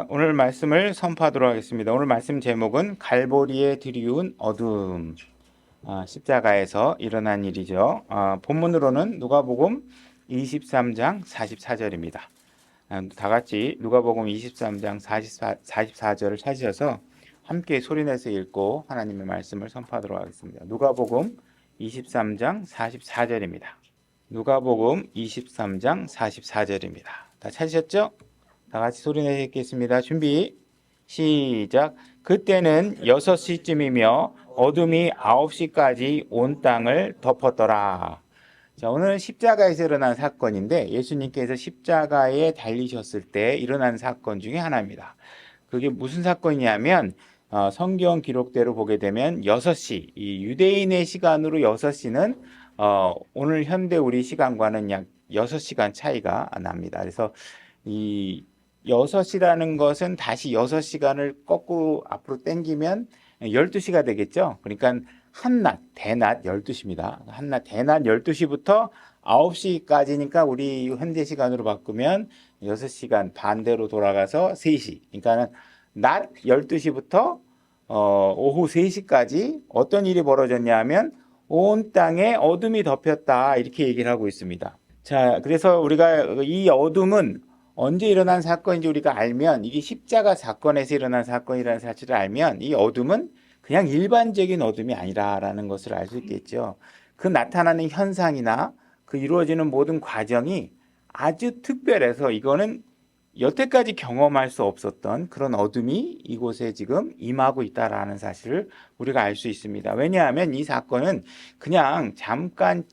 오늘 말씀을 선포하도록 하겠습니다. 오늘 말씀 제목은 갈보리에 드리운 어둠, 십자가에서 일어난 일이죠. 본문으로는 누가복음 23장 44절입니다. 다 같이 누가복음 23장 44절을 찾으셔서 함께 소리내서 읽고 하나님의 말씀을 선포하도록 하겠습니다. 누가복음 23장 44절입니다. 누가복음 23장 44절입니다. 다 찾으셨죠? 다 같이 소리내서 읽겠습니다. 준비 시작. 그때는 6시쯤이며 어둠이 9시까지 온 땅을 덮었더라. 자, 오늘은 십자가에서 일어난 사건인데 예수님께서 십자가에 달리셨을 때 일어난 사건 중에 하나입니다. 그게 무슨 사건이냐면 성경 기록대로 보게 되면 6시, 이 유대인의 시간으로 6시는 오늘 현대 우리 시간과는 약 6시간 차이가 납니다. 그래서 이 6시라는 것은 다시 6시간을 거꾸로 앞으로 당기면 12시가 되겠죠. 그러니까 한낮, 대낮 12시입니다. 한낮, 대낮 12시부터 9시까지니까 우리 현대 시간으로 바꾸면 6시간 반대로 돌아가서 3시. 그러니까 낮 12시부터 오후 3시까지 어떤 일이 벌어졌냐 하면 온 땅에 어둠이 덮였다. 이렇게 얘기를 하고 있습니다. 자, 그래서 우리가 이 어둠은 언제 일어난 사건인지 우리가 알면, 이게 십자가 사건에서 일어난 사건이라는 사실을 알면 이 어둠은 그냥 일반적인 어둠이 아니라라는 것을 알 수 있겠죠. 그 나타나는 현상이나 그 이루어지는 모든 과정이 아주 특별해서 이거는 여태까지 경험할 수 없었던 그런 어둠이 이곳에 지금 임하고 있다라는 사실을 우리가 알 수 있습니다. 왜냐하면 이 사건은 그냥 잠깐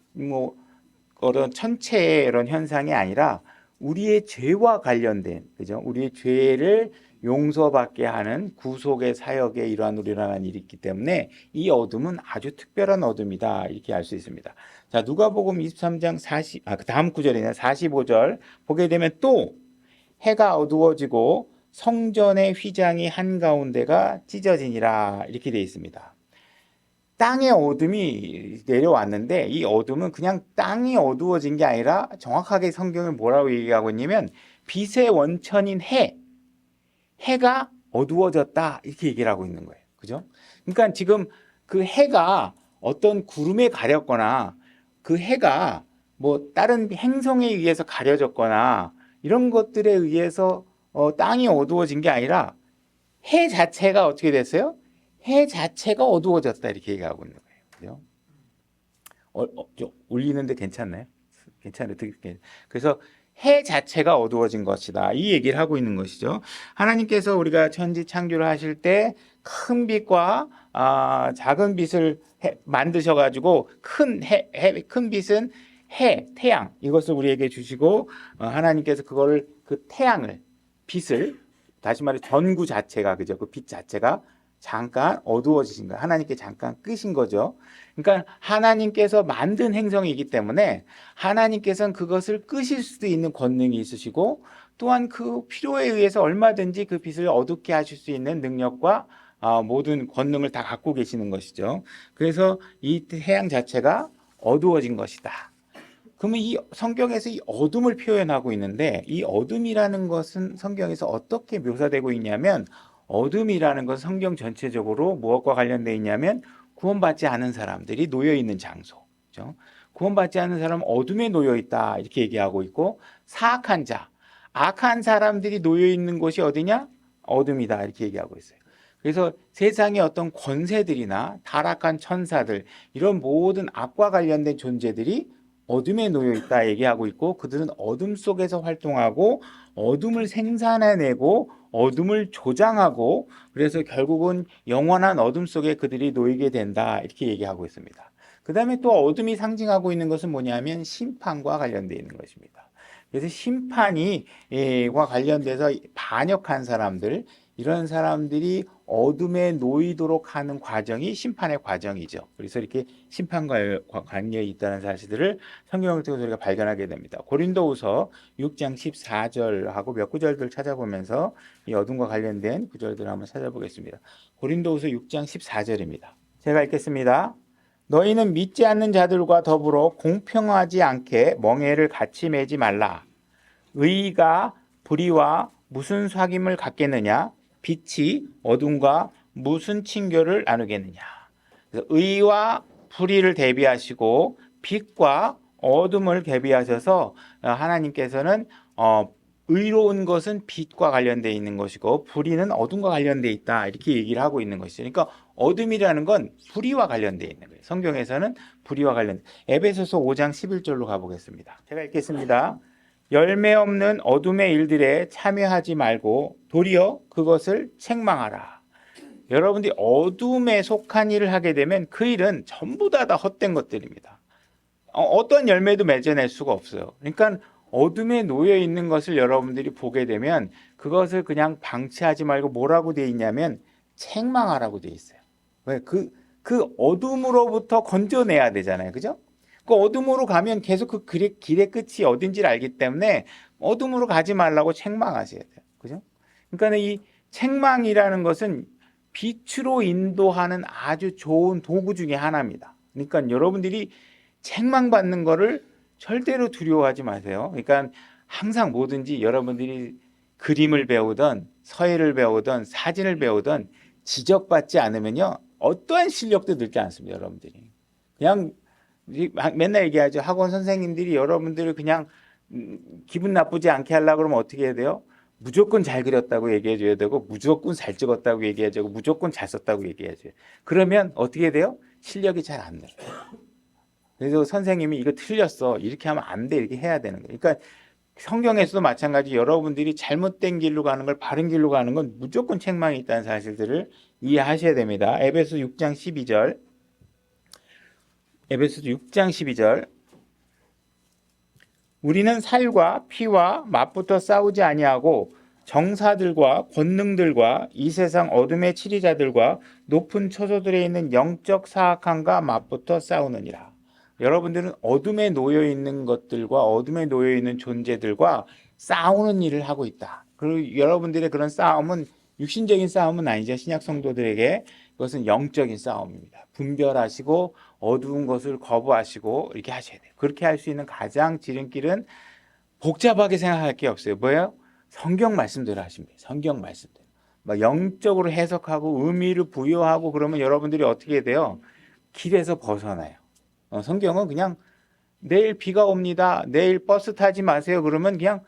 그런 천체의 이런 현상이 아니라 우리의 죄와 관련된, 그죠? 우리의 죄를 용서받게 하는 구속의 사역에 일어난 일이 있기 때문에 이 어둠은 아주 특별한 어둠이다. 이렇게 알 수 있습니다. 자, 누가복음 23장 그 다음 구절이네. 45절 보게 되면 또 해가 어두워지고 성전의 휘장이 한가운데가 찢어지니라. 이렇게 되어 있습니다. 땅에 어둠이 내려왔는데 이 어둠은 그냥 땅이 어두워진 게 아니라 정확하게 성경은 뭐라고 얘기하고 있냐면 빛의 원천인 해가 어두워졌다 이렇게 얘기를 하고 있는 거예요. 그죠? 그러니까 지금 그 해가 어떤 구름에 가렸거나 그 해가 뭐 다른 행성에 의해서 가려졌거나 이런 것들에 의해서 땅이 어두워진 게 아니라 해 자체가 어떻게 됐어요? 해 자체가 어두워졌다 이렇게 얘기하고 있는 거예요. 그죠? 좀 울리는데 괜찮나요? 괜찮아요. 그래서 해 자체가 어두워진 것이다. 이 얘기를 하고 있는 것이죠. 하나님께서 우리가 천지 창조를 하실 때 큰 빛과 작은 빛을 만드셔가지고 큰 빛은 태양 이것을 우리에게 주시고 하나님께서 그거를 그 태양을 빛을 다시 말해 전구 자체가 그죠? 그 빛 자체가 잠깐 어두워지신 거예요. 하나님께 잠깐 끄신 거죠. 그러니까 하나님께서 만든 행성이기 때문에 하나님께서는 그것을 끄실 수도 있는 권능이 있으시고 또한 그 필요에 의해서 얼마든지 그 빛을 어둡게 하실 수 있는 능력과 모든 권능을 다 갖고 계시는 것이죠. 그래서 이 태양 자체가 어두워진 것이다. 그러면 이 성경에서 이 어둠을 표현하고 있는데 이 어둠이라는 것은 성경에서 어떻게 묘사되고 있냐면 어둠이라는 것은 성경 전체적으로 무엇과 관련되어 있냐면 구원받지 않은 사람들이 놓여 있는 장소. 그렇죠? 구원받지 않은 사람은 어둠에 놓여 있다 이렇게 얘기하고 있고 사악한 자, 악한 사람들이 놓여 있는 곳이 어디냐? 어둠이다 이렇게 얘기하고 있어요. 그래서 세상의 어떤 권세들이나 타락한 천사들 이런 모든 악과 관련된 존재들이 어둠에 놓여 있다 얘기하고 있고 그들은 어둠 속에서 활동하고 어둠을 생산해내고 어둠을 조장하고 그래서 결국은 영원한 어둠 속에 그들이 놓이게 된다 이렇게 얘기하고 있습니다. 그 다음에 또 어둠이 상징하고 있는 것은 뭐냐면 심판과 관련되어 있는 것입니다. 그래서 심판과 관련돼서 반역한 사람들 이런 사람들이 어둠에 놓이도록 하는 과정이 심판의 과정이죠. 그래서 이렇게 심판과 관련이 있다는 사실들을 성경을 통해서 우리가 발견하게 됩니다. 고린도후서 6장 14절하고 몇 구절들 찾아보면서 이 어둠과 관련된 구절들을 한번 찾아보겠습니다. 고린도후서 6장 14절입니다. 제가 읽겠습니다. 너희는 믿지 않는 자들과 더불어 공평하지 않게 멍에를 같이 매지 말라. 의가 불의와 무슨 사귐을 갖겠느냐? 빛이 어둠과 무슨 친교를 나누겠느냐? 그래서 의와 불의를 대비하시고 빛과 어둠을 대비하셔서 하나님께서는 의로운 것은 빛과 관련되어 있는 것이고 불의는 어둠과 관련되어 있다 이렇게 얘기를 하고 있는 것이죠. 그러니까 어둠이라는 건 불의와 관련되어 있는 거예요. 성경에서는 불의와 관련. 에베소서 5장 11절로 가보겠습니다. 제가 읽겠습니다. 열매 없는 어둠의 일들에 참여하지 말고 도리어 그것을 책망하라. 여러분들이 어둠에 속한 일을 하게 되면 그 일은 전부 다 헛된 것들입니다. 어떤 열매도 맺어낼 수가 없어요. 그러니까 어둠에 놓여 있는 것을 여러분들이 보게 되면 그것을 그냥 방치하지 말고 뭐라고 되어 있냐면 책망하라고 되어 있어요. 왜? 그 어둠으로부터 건져내야 되잖아요. 그죠? 그 어둠으로 가면 계속 그 길의 끝이 어딘지를 알기 때문에 어둠으로 가지 말라고 책망하셔야 돼요. 그죠? 그러니까 이 책망이라는 것은 빛으로 인도하는 아주 좋은 도구 중에 하나입니다. 그러니까 여러분들이 책망받는 거를 절대로 두려워하지 마세요. 그러니까 항상 뭐든지 여러분들이 그림을 배우던 서예를 배우던 사진을 배우던 지적받지 않으면요 어떠한 실력도 늘지 않습니다. 여러분들이 그냥 맨날 얘기하죠. 학원 선생님들이 여러분들을 그냥 기분 나쁘지 않게 하려고 그러면 어떻게 해야 돼요? 무조건 잘 그렸다고 얘기해 줘야 되고 무조건 잘 찍었다고 얘기해 주고 무조건 잘 썼다고 얘기해 줘요. 그러면 어떻게 돼요? 실력이 잘 안 늘어요. 그래서 선생님이 이거 틀렸어 이렇게 하면 안 돼 이렇게 해야 되는 거예요. 그러니까 성경에서도 마찬가지 여러분들이 잘못된 길로 가는 걸 바른 길로 가는 건 무조건 책망이 있다는 사실들을 이해하셔야 됩니다. 에베소 6장 12절 에베소 6장 12절 우리는 살과 피와 맞붙어 싸우지 아니하고 정사들과 권능들과 이 세상 어둠의 치리자들과 높은 처소들에 있는 영적 사악함과 맞붙어 싸우느니라. 여러분들은 어둠에 놓여 있는 것들과 어둠에 놓여 있는 존재들과 싸우는 일을 하고 있다. 그리고 여러분들의 그런 싸움은 육신적인 싸움은 아니죠. 신약 성도들에게 그것은 영적인 싸움입니다. 분별하시고 어두운 것을 거부하시고 이렇게 하셔야 돼요. 그렇게 할 수 있는 가장 지름길은 복잡하게 생각할 게 없어요. 뭐예요? 성경 말씀대로 하시면 돼요. 성경 말씀대로. 막 영적으로 해석하고 의미를 부여하고 그러면 여러분들이 어떻게 돼요? 길에서 벗어나요. 성경은 그냥 내일 비가 옵니다. 내일 버스 타지 마세요. 그러면 그냥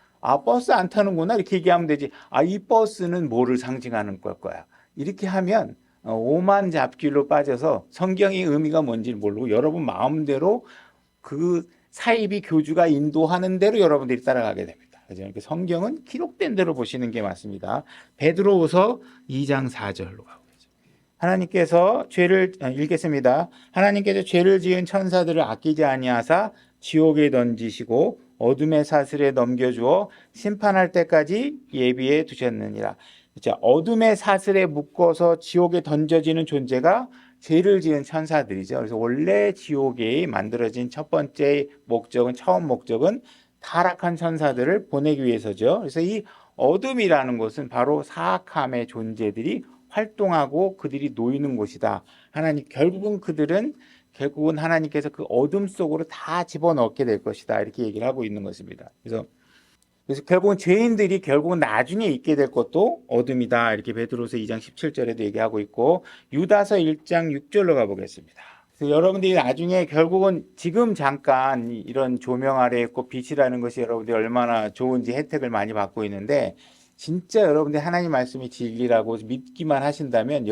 버스 안 타는구나 이렇게 얘기하면 되지. 이 버스는 뭐를 상징하는 걸 거야. 이렇게 하면 오만 잡길로 빠져서 성경의 의미가 뭔지 모르고 여러분 마음대로 그 사이비 교주가 인도하는 대로 여러분들이 따라가게 됩니다. 그래서 성경은 기록된 대로 보시는 게 맞습니다. 베드로후서 2장 4절로 가고 하나님께서 죄를 읽겠습니다. 하나님께서 죄를 지은 천사들을 아끼지 아니하사 지옥에 던지시고 어둠의 사슬에 넘겨주어 심판할 때까지 예비해 두셨느니라. 자, 어둠의 사슬에 묶어서 지옥에 던져지는 존재가 죄를 지은 천사들이죠. 그래서 원래 지옥이 만들어진 첫 번째 목적은 처음 목적은 타락한 천사들을 보내기 위해서죠. 그래서 이 어둠이라는 것은 바로 사악함의 존재들이 활동하고 그들이 놓이는 곳이다. 결국은 하나님께서 그 어둠 속으로 다 집어넣게 될 것이다. 이렇게 얘기를 하고 있는 것입니다. 그래서 결국은 죄인들이 결국은 나중에 있게 될 것도 어둠이다. 이렇게 베드로서 2장 17절에도 얘기하고 있고 유다서 1장 6절로 가보겠습니다. 그래서 여러분들이 나중에 결국은 지금 잠깐 이런 조명 아래에 있고 빛이라는 것이 여러분들이 얼마나 좋은지 혜택을 많이 받고 있는데 진짜 여러분들이 하나님 말씀이 진리라고 믿기만 하신다면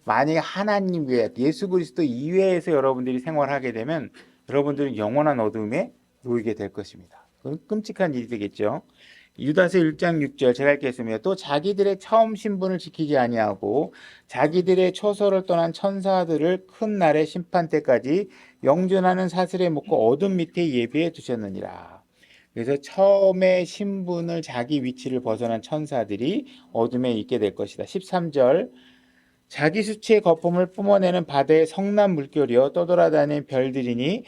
만약에 하나님 외에 예수 그리스도 이외에서 여러분들이 생활하게 되면 여러분들은 영원한 어둠에 놓이게 될 것입니다. 그건 끔찍한 일이 되겠죠. 유다서 1장 6절 제가 읽겠습니다. 또 자기들의 처음 신분을 지키지 아니하고 자기들의 초소를 떠난 천사들을 큰 날의 심판 때까지 영존하는 사슬에 묶고 어둠 밑에 예비해 두셨느니라. 그래서 처음에 신분을 자기 위치를 벗어난 천사들이 어둠에 있게 될 것이다. 13절 자기 수치의 거품을 뿜어내는 바다의 성난 물결이여 떠돌아다니는 별들이니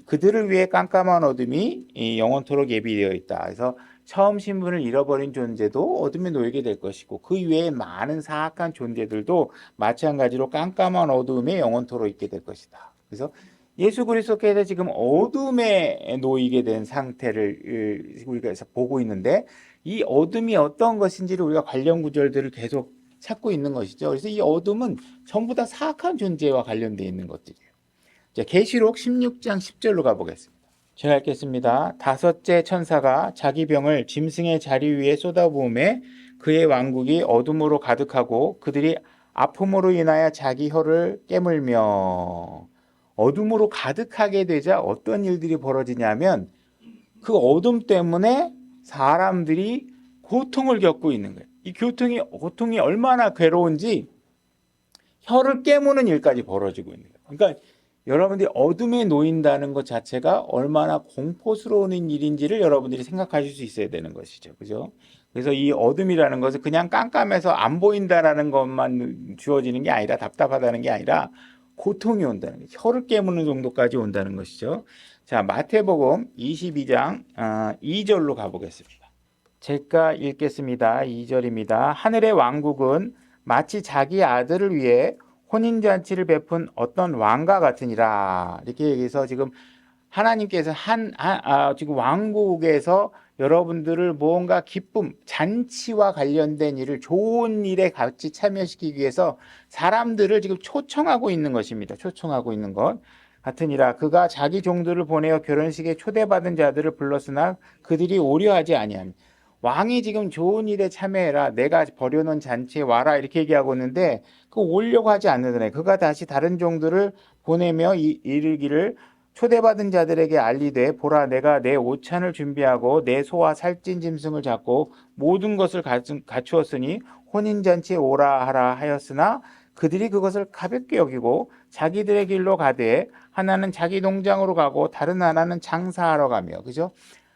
그들을 위해 깜깜한 어둠이 영원토록 예비되어 있다. 그래서 처음 신분을 잃어버린 존재도 어둠에 놓이게 될 것이고 그 외에 많은 사악한 존재들도 마찬가지로 깜깜한 어둠에 영원토록 있게 될 것이다. 그래서 예수 그리스도께서 지금 어둠에 놓이게 된 상태를 우리가 보고 있는데 이 어둠이 어떤 것인지를 우리가 관련 구절들을 계속 찾고 있는 것이죠. 그래서 이 어둠은 전부 다 사악한 존재와 관련되어 있는 것들이에요. 자, 계시록 16장 10절로 가보겠습니다. 제가 읽겠습니다. 다섯째 천사가 자기 병을 짐승의 자리 위에 쏟아부음에 그의 왕국이 어둠으로 가득하고 그들이 아픔으로 인하여 자기 혀를 깨물며. 어둠으로 가득하게 되자 어떤 일들이 벌어지냐면 그 어둠 때문에 사람들이 고통을 겪고 있는 거예요. 이 고통이 얼마나 괴로운지 혀를 깨무는 일까지 벌어지고 있는 거예요. 그러니까 여러분들이 어둠에 놓인다는 것 자체가 얼마나 공포스러운 일인지를 여러분들이 생각하실 수 있어야 되는 것이죠. 그죠? 그래서 이 어둠이라는 것은 그냥 깜깜해서 안 보인다라는 것만 주어지는 게 아니라, 답답하다는 게 아니라 고통이 온다는 거죠. 혀를 깨무는 정도까지 온다는 것이죠. 자, 마태복음 22장 2절로 가보겠습니다. 제가 읽겠습니다. 2절입니다. 하늘의 왕국은 마치 자기 아들을 위해 혼인잔치를 베푼 어떤 왕과 같으니라. 이렇게 얘기해서 지금 하나님께서 지금 왕국에서 여러분들을 무언가 기쁨, 잔치와 관련된 일을, 좋은 일에 같이 참여시키기 위해서 사람들을 지금 초청하고 있는 것입니다. 초청하고 있는 것. 같으니라. 그가 자기 종들을 보내어 결혼식에 초대받은 자들을 불렀으나 그들이 오려하지 아니하니. 왕이 지금 좋은 일에 참여해라, 내가 벌여놓은 잔치에 와라, 이렇게 얘기하고 있는데 그 오려고 하지 않는다네. 그가 다시 다른 종들을 보내며 이르기를 초대받은 자들에게 알리되, 보라, 내가 내 오찬을 준비하고 내 소와 살찐 짐승을 잡고 모든 것을 갖추었으니 혼인잔치에 오라 하라 하였으나 그들이 그것을 가볍게 여기고 자기들의 길로 가되 하나는 자기 농장으로 가고 다른 하나는 장사하러 가며. 그죠?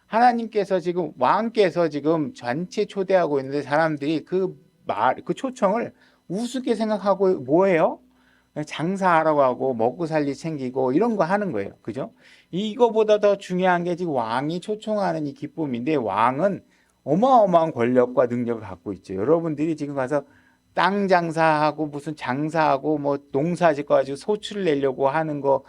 하나님께서 지금, 왕께서 지금 잔치에 초대하고 있는데 사람들이 그 초청을 우습게 생각하고 뭐예요? 장사하라고 하고 먹고 살리 챙기고 이런 거 하는 거예요. 그죠? 이거보다 더 중요한 게 지금 왕이 초청하는 이 기쁨인데, 왕은 어마어마한 권력과 능력을 갖고 있죠. 여러분들이 지금 가서 땅 장사하고 무슨 장사하고 뭐 농사 짓고 가지고 소출을 내려고 하는 거,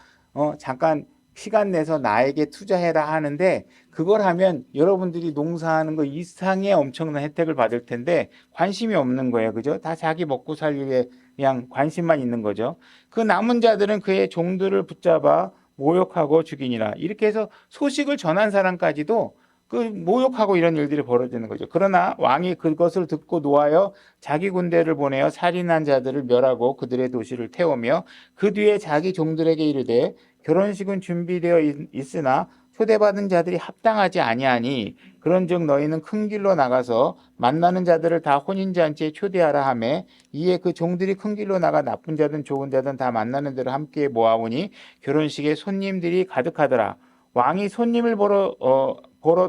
잠깐 시간 내서 나에게 투자해라 하는데, 그걸 하면 여러분들이 농사하는 거 이상의 엄청난 혜택을 받을 텐데 관심이 없는 거예요. 그죠? 다 자기 먹고 살기에 그냥 관심만 있는 거죠. 그 남은 자들은 그의 종들을 붙잡아 모욕하고 죽이니라. 이렇게 해서 소식을 전한 사람까지도 그 모욕하고 이런 일들이 벌어지는 거죠. 그러나 왕이 그것을 듣고 노하여 자기 군대를 보내어 살인한 자들을 멸하고 그들의 도시를 태우며 그 뒤에 자기 종들에게 이르되, 결혼식은 준비되어 있으나 초대받은 자들이 합당하지 아니하니 그런즉 너희는 큰 길로 나가서 만나는 자들을 다 혼인잔치에 초대하라 하매, 이에 그 종들이 큰 길로 나가 나쁜 자든 좋은 자든 다 만나는 데를 함께 모아오니 결혼식에 손님들이 가득하더라. 왕이 손님을 보러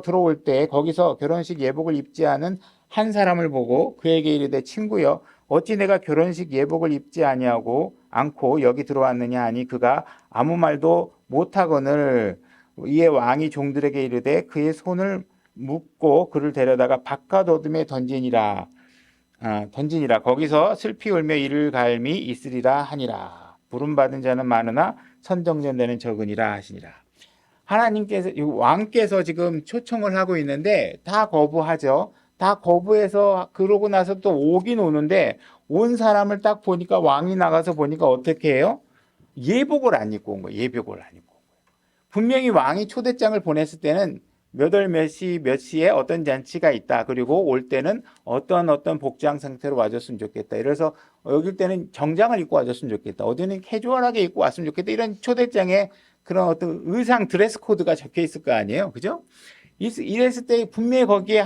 들어올 때 거기서 결혼식 예복을 입지 않은 한 사람을 보고 그에게 이르되, 친구여, 어찌 내가 결혼식 예복을 입지 아니하고 않고 여기 들어왔느냐 하니 그가 아무 말도 못하거늘. 이에 왕이 종들에게 이르되 그의 손을 묶고 그를 데려다가 바깥 어둠에 던지니라. 거기서 슬피 울며 이를 갈미 있으리라 하니라. 부름받은 자는 많으나 선정전되는 적으니라 하시니라. 하나님께서, 왕께서 지금 초청을 하고 있는데 다 거부하죠. 다 거부해서 그러고 나서 또 오긴 오는데, 온 사람을 딱 보니까, 왕이 나가서 보니까 어떻게 해요? 예복을 안 입고 온 거예요. 예복을 안 입고 온 거예요. 분명히 왕이 초대장을 보냈을 때는 몇 월 몇 시에 어떤 잔치가 있다. 그리고 올 때는 어떤 복장 상태로 와줬으면 좋겠다. 이래서 여길 때는 정장을 입고 와줬으면 좋겠다. 어디는 캐주얼하게 입고 왔으면 좋겠다. 이런 초대장에 그런 어떤 의상, 드레스 코드가 적혀 있을 거 아니에요. 그죠? 이랬을 때 분명히 거기에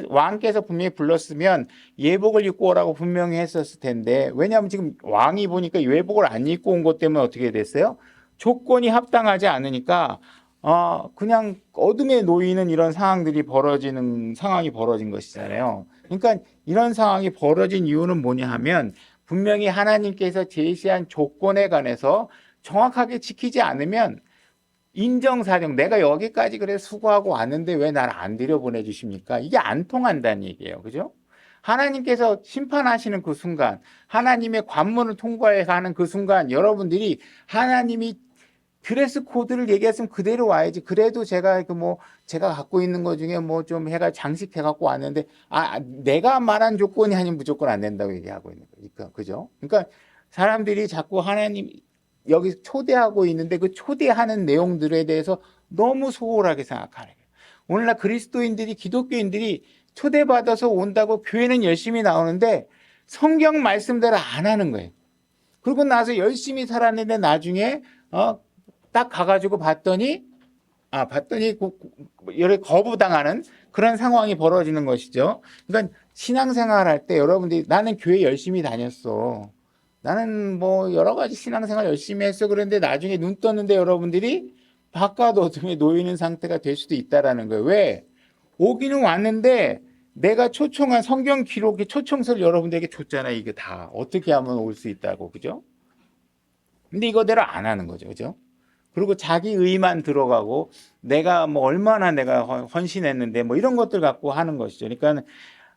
왕께서 분명히 불렀으면 예복을 입고 오라고 분명히 했었을 텐데, 왜냐하면 지금 왕이 보니까 예복을 안 입고 온 것 때문에 어떻게 됐어요? 조건이 합당하지 않으니까 그냥 어둠에 놓이는 이런 상황이 벌어진 것이잖아요. 그러니까 이런 상황이 벌어진 이유는 뭐냐 하면, 분명히 하나님께서 제시한 조건에 관해서 정확하게 지키지 않으면 인정사정, 내가 여기까지 그래 수고하고 왔는데 왜 나를 안 들여보내주십니까? 이게 안 통한다는 얘기예요. 그죠? 하나님께서 심판하시는 그 순간, 하나님의 관문을 통과해서 하는 그 순간, 여러분들이 하나님이 드레스 코드를 얘기했으면 그대로 와야지. 그래도 제가 제가 갖고 있는 것 중에 뭐 좀 해가 장식해 갖고 왔는데, 내가 말한 조건이 아니면 무조건 안 된다고 얘기하고 있는 거니까. 그죠? 그러니까 사람들이 자꾸 하나님 여기 초대하고 있는데 그 초대하는 내용들에 대해서 너무 소홀하게 생각하는 거예요. 오늘날 그리스도인들이, 기독교인들이 초대받아서 온다고 교회는 열심히 나오는데 성경 말씀대로 안 하는 거예요. 그러고 나서 열심히 살았는데 나중에 딱 가가지고 봤더니 여러 거부당하는 그런 상황이 벌어지는 것이죠. 그러니까 신앙생활 할 때 여러분들이 나는 교회 열심히 다녔어. 나는 뭐 여러 가지 신앙생활 열심히 했어. 그런데 나중에 눈 떴는데 여러분들이 바깥 어둠에 놓이는 상태가 될 수도 있다라는 거예요. 왜? 오기는 왔는데 내가 초청한 성경 기록의 초청서를 여러분들에게 줬잖아요. 이게 다 어떻게 하면 올 수 있다고. 그죠? 근데 이거대로 안 하는 거죠. 그죠? 그리고 자기 의만 들어가고 내가 뭐 얼마나 내가 헌신했는데 뭐 이런 것들 갖고 하는 것이죠. 그러니까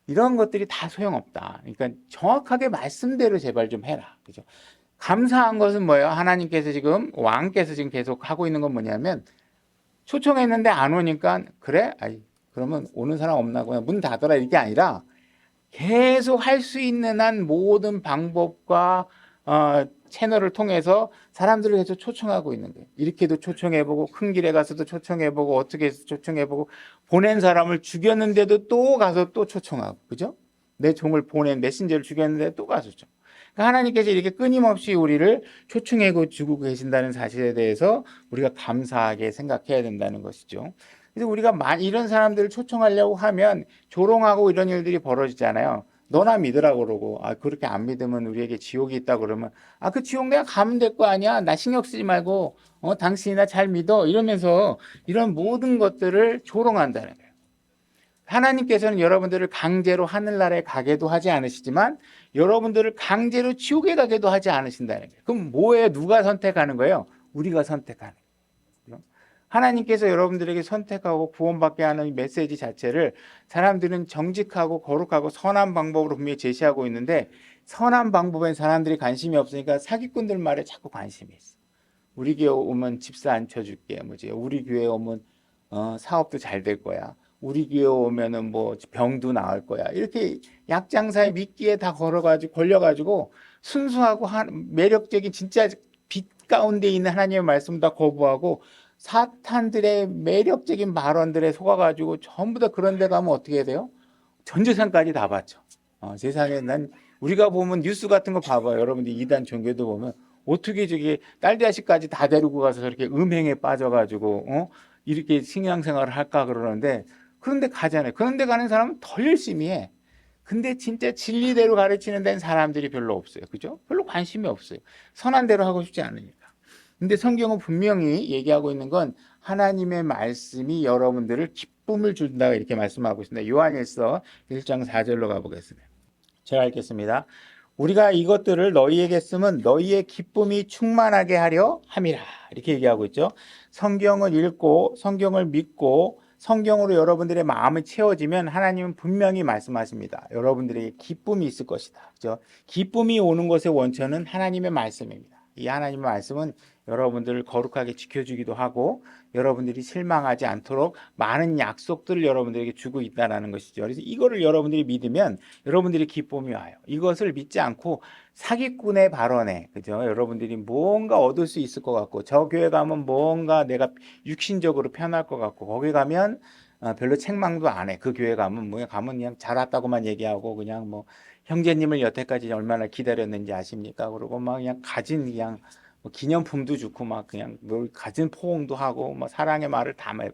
이런 것들이 다 소용없다. 그러니까 정확하게 말씀대로 제발 좀 해라. 그죠? 감사한 것은 뭐예요? 하나님께서 지금 왕께서 지금 계속 하고 있는 건 뭐냐면 초청했는데 안 오니까 그래? 그러면 오는 사람 없나? 그냥 문 닫아라 이게 아니라 계속 할 수 있는 한 모든 방법과 채널을 통해서 사람들을 계속 초청하고 있는 거예요. 이렇게도 초청해보고 큰 길에 가서도 초청해보고 어떻게 해서 초청해보고 보낸 사람을 죽였는데도 또 가서 또 초청하고 그죠? 내 종을 보낸 메신저를 죽였는데 또 가서 초청. 그러니까 하나님께서 이렇게 끊임없이 우리를 초청하고 주고 계신다는 사실에 대해서 우리가 감사하게 생각해야 된다는 것이죠. 그래서 우리가 이런 사람들을 초청하려고 하면 조롱하고 이런 일들이 벌어지잖아요. 너나 믿으라고 그러고 그렇게 안 믿으면 우리에게 지옥이 있다 그러면 그 지옥 내가 가면 될 거 아니야. 나 신경 쓰지 말고 당신이나 잘 믿어 이러면서 이런 모든 것들을 조롱한다는 거예요. 하나님께서는 여러분들을 강제로 하늘나라에 가게도 하지 않으시지만 여러분들을 강제로 지옥에 가게도 하지 않으신다는 거예요. 그럼 뭐예요? 누가 선택하는 거예요? 우리가 선택하는 거예요. 하나님께서 여러분들에게 선택하고 구원받게 하는 메시지 자체를 사람들은 정직하고 거룩하고 선한 방법으로 분명히 제시하고 있는데 선한 방법엔 사람들이 관심이 없으니까 사기꾼들 말에 자꾸 관심이 있어. 우리 교회 오면 집사 안 쳐줄게. 우리 교회 오면 사업도 잘 될 거야. 우리 교회 오면은 뭐 병도 나을 거야. 이렇게 약장사의 미끼에 다 걸려가지고 순수하고 매력적인 진짜 빛 가운데 있는 하나님의 말씀 다 거부하고 사탄들의 매력적인 발언들에 속아가지고 전부 다 그런 데 가면 어떻게 해야 돼요? 전 재산까지 다 바쳐. 세상에 우리가 보면 뉴스 같은 거 봐봐요. 여러분들 이단 종교도 보면 어떻게 저기 딸자식까지 다 데리고 가서 저렇게 음행에 빠져가지고 이렇게 신앙생활을 할까 그러는데 그런데 가잖아요. 그런데 가는 사람은 더 열심히 해. 근데 진짜 진리대로 가르치는 데는 사람들이 별로 없어요. 그죠? 별로 관심이 없어요. 선한 대로 하고 싶지 않으니까. 근데 성경은 분명히 얘기하고 있는 건 하나님의 말씀이 여러분들을 기쁨을 준다 이렇게 말씀하고 있습니다. 요한일서 1장 4절로 가보겠습니다. 제가 읽겠습니다. 우리가 이것들을 너희에게 쓰면 너희의 기쁨이 충만하게 하려 함이라 이렇게 얘기하고 있죠. 성경을 읽고 성경을 믿고 성경으로 여러분들의 마음이 채워지면 하나님은 분명히 말씀하십니다. 여러분들에게 기쁨이 있을 것이다. 그죠? 기쁨이 오는 것의 원천은 하나님의 말씀입니다. 이 하나님의 말씀은 여러분들을 거룩하게 지켜주기도 하고 여러분들이 실망하지 않도록 많은 약속들을 여러분들에게 주고 있다는 것이죠. 그래서 이거를 여러분들이 믿으면 여러분들이 기쁨이 와요. 이것을 믿지 않고 사기꾼의 발언에 그죠? 여러분들이 뭔가 얻을 수 있을 것 같고 저 교회 가면 뭔가 내가 육신적으로 편할 것 같고 거기 가면 별로 책망도 안 해. 그 교회 가면 그냥 잘 왔다고만 얘기하고 그냥 뭐 형제님을 여태까지 얼마나 기다렸는지 아십니까? 그러고 막 그냥 가진 뭐 기념품도 주고 막 그냥 뭘 가진 포옹도 하고 뭐 사랑의 말을 다 말.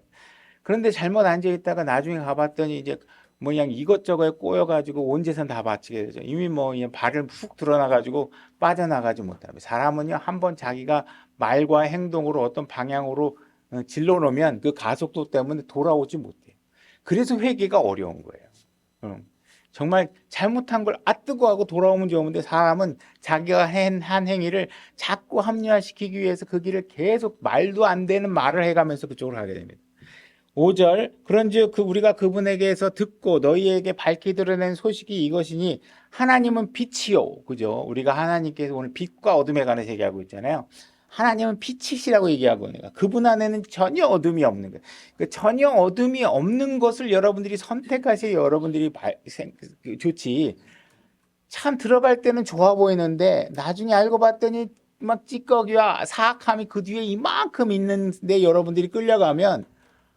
그런데 잘못 앉아 있다가 나중에 가봤더니 이제 뭐 그냥 이것저것에 꼬여가지고 온 재산 다 바치게 되죠. 이미 뭐 그냥 발을 훅 드러나가지고 빠져나가지 못하고 사람은요 한번 자기가 말과 행동으로 어떤 방향으로 질러놓으면 그 가속도 때문에 돌아오지 못해요. 그래서 회개가 어려운 거예요. 정말 잘못한 걸 뜨고 하고 돌아오면 좋은데 사람은 자기가 한 행위를 자꾸 합리화시키기 위해서 그 길을 계속 말도 안 되는 말을 해가면서 그쪽으로 가게 됩니다. 5절 그런즉 우리가 그분에게서 듣고 너희에게 밝히 드러낸 소식이 이것이니 하나님은 빛이요. 그죠? 우리가 하나님께서 오늘 빛과 어둠에 관해서 얘기하고 있잖아요. 하나님은 빛이시라고 얘기하고 내가 그분 안에는 전혀 어둠이 없는 거예요. 그 전혀 어둠이 없는 것을 여러분들이 선택하셔야 여러분들이 좋지. 참 들어갈 때는 좋아 보이는데 나중에 알고 봤더니 막 찌꺼기와 사악함이 그 뒤에 이만큼 있는데 여러분들이 끌려가면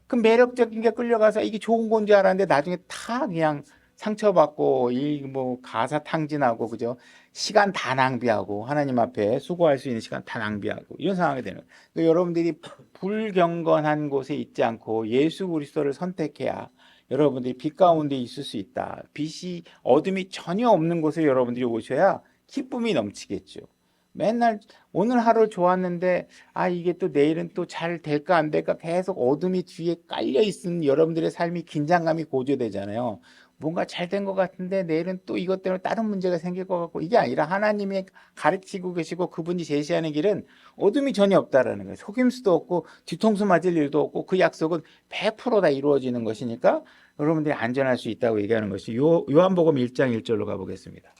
그 매력적인 게 끌려가서 이게 좋은 건 줄 알았는데 나중에 다 그냥 상처받고 이 뭐 가사 탕진하고 그죠? 시간 다 낭비하고 하나님 앞에 수고할 수 있는 시간 다 낭비하고 이런 상황이 되는 거예요. 그러니까 여러분들이 불경건한 곳에 있지 않고 예수 그리스도를 선택해야 여러분들이 빛 가운데 있을 수 있다. 빛이 어둠이 전혀 없는 곳에 여러분들이 오셔야 기쁨이 넘치겠죠. 맨날 오늘 하루 좋았는데 이게 또 내일은 또 잘 될까 안 될까 계속 어둠이 뒤에 깔려 있는 여러분들의 삶이 긴장감이 고조되잖아요. 뭔가 잘 된 것 같은데 내일은 또 이것 때문에 다른 문제가 생길 것 같고 이게 아니라 하나님이 가르치고 계시고 그분이 제시하는 길은 어둠이 전혀 없다라는 거예요. 속임수도 없고 뒤통수 맞을 일도 없고 그 약속은 100%다 이루어지는 것이니까 여러분들이 안전할 수 있다고 얘기하는 것이 요한복음 1장 1절로 가보겠습니다.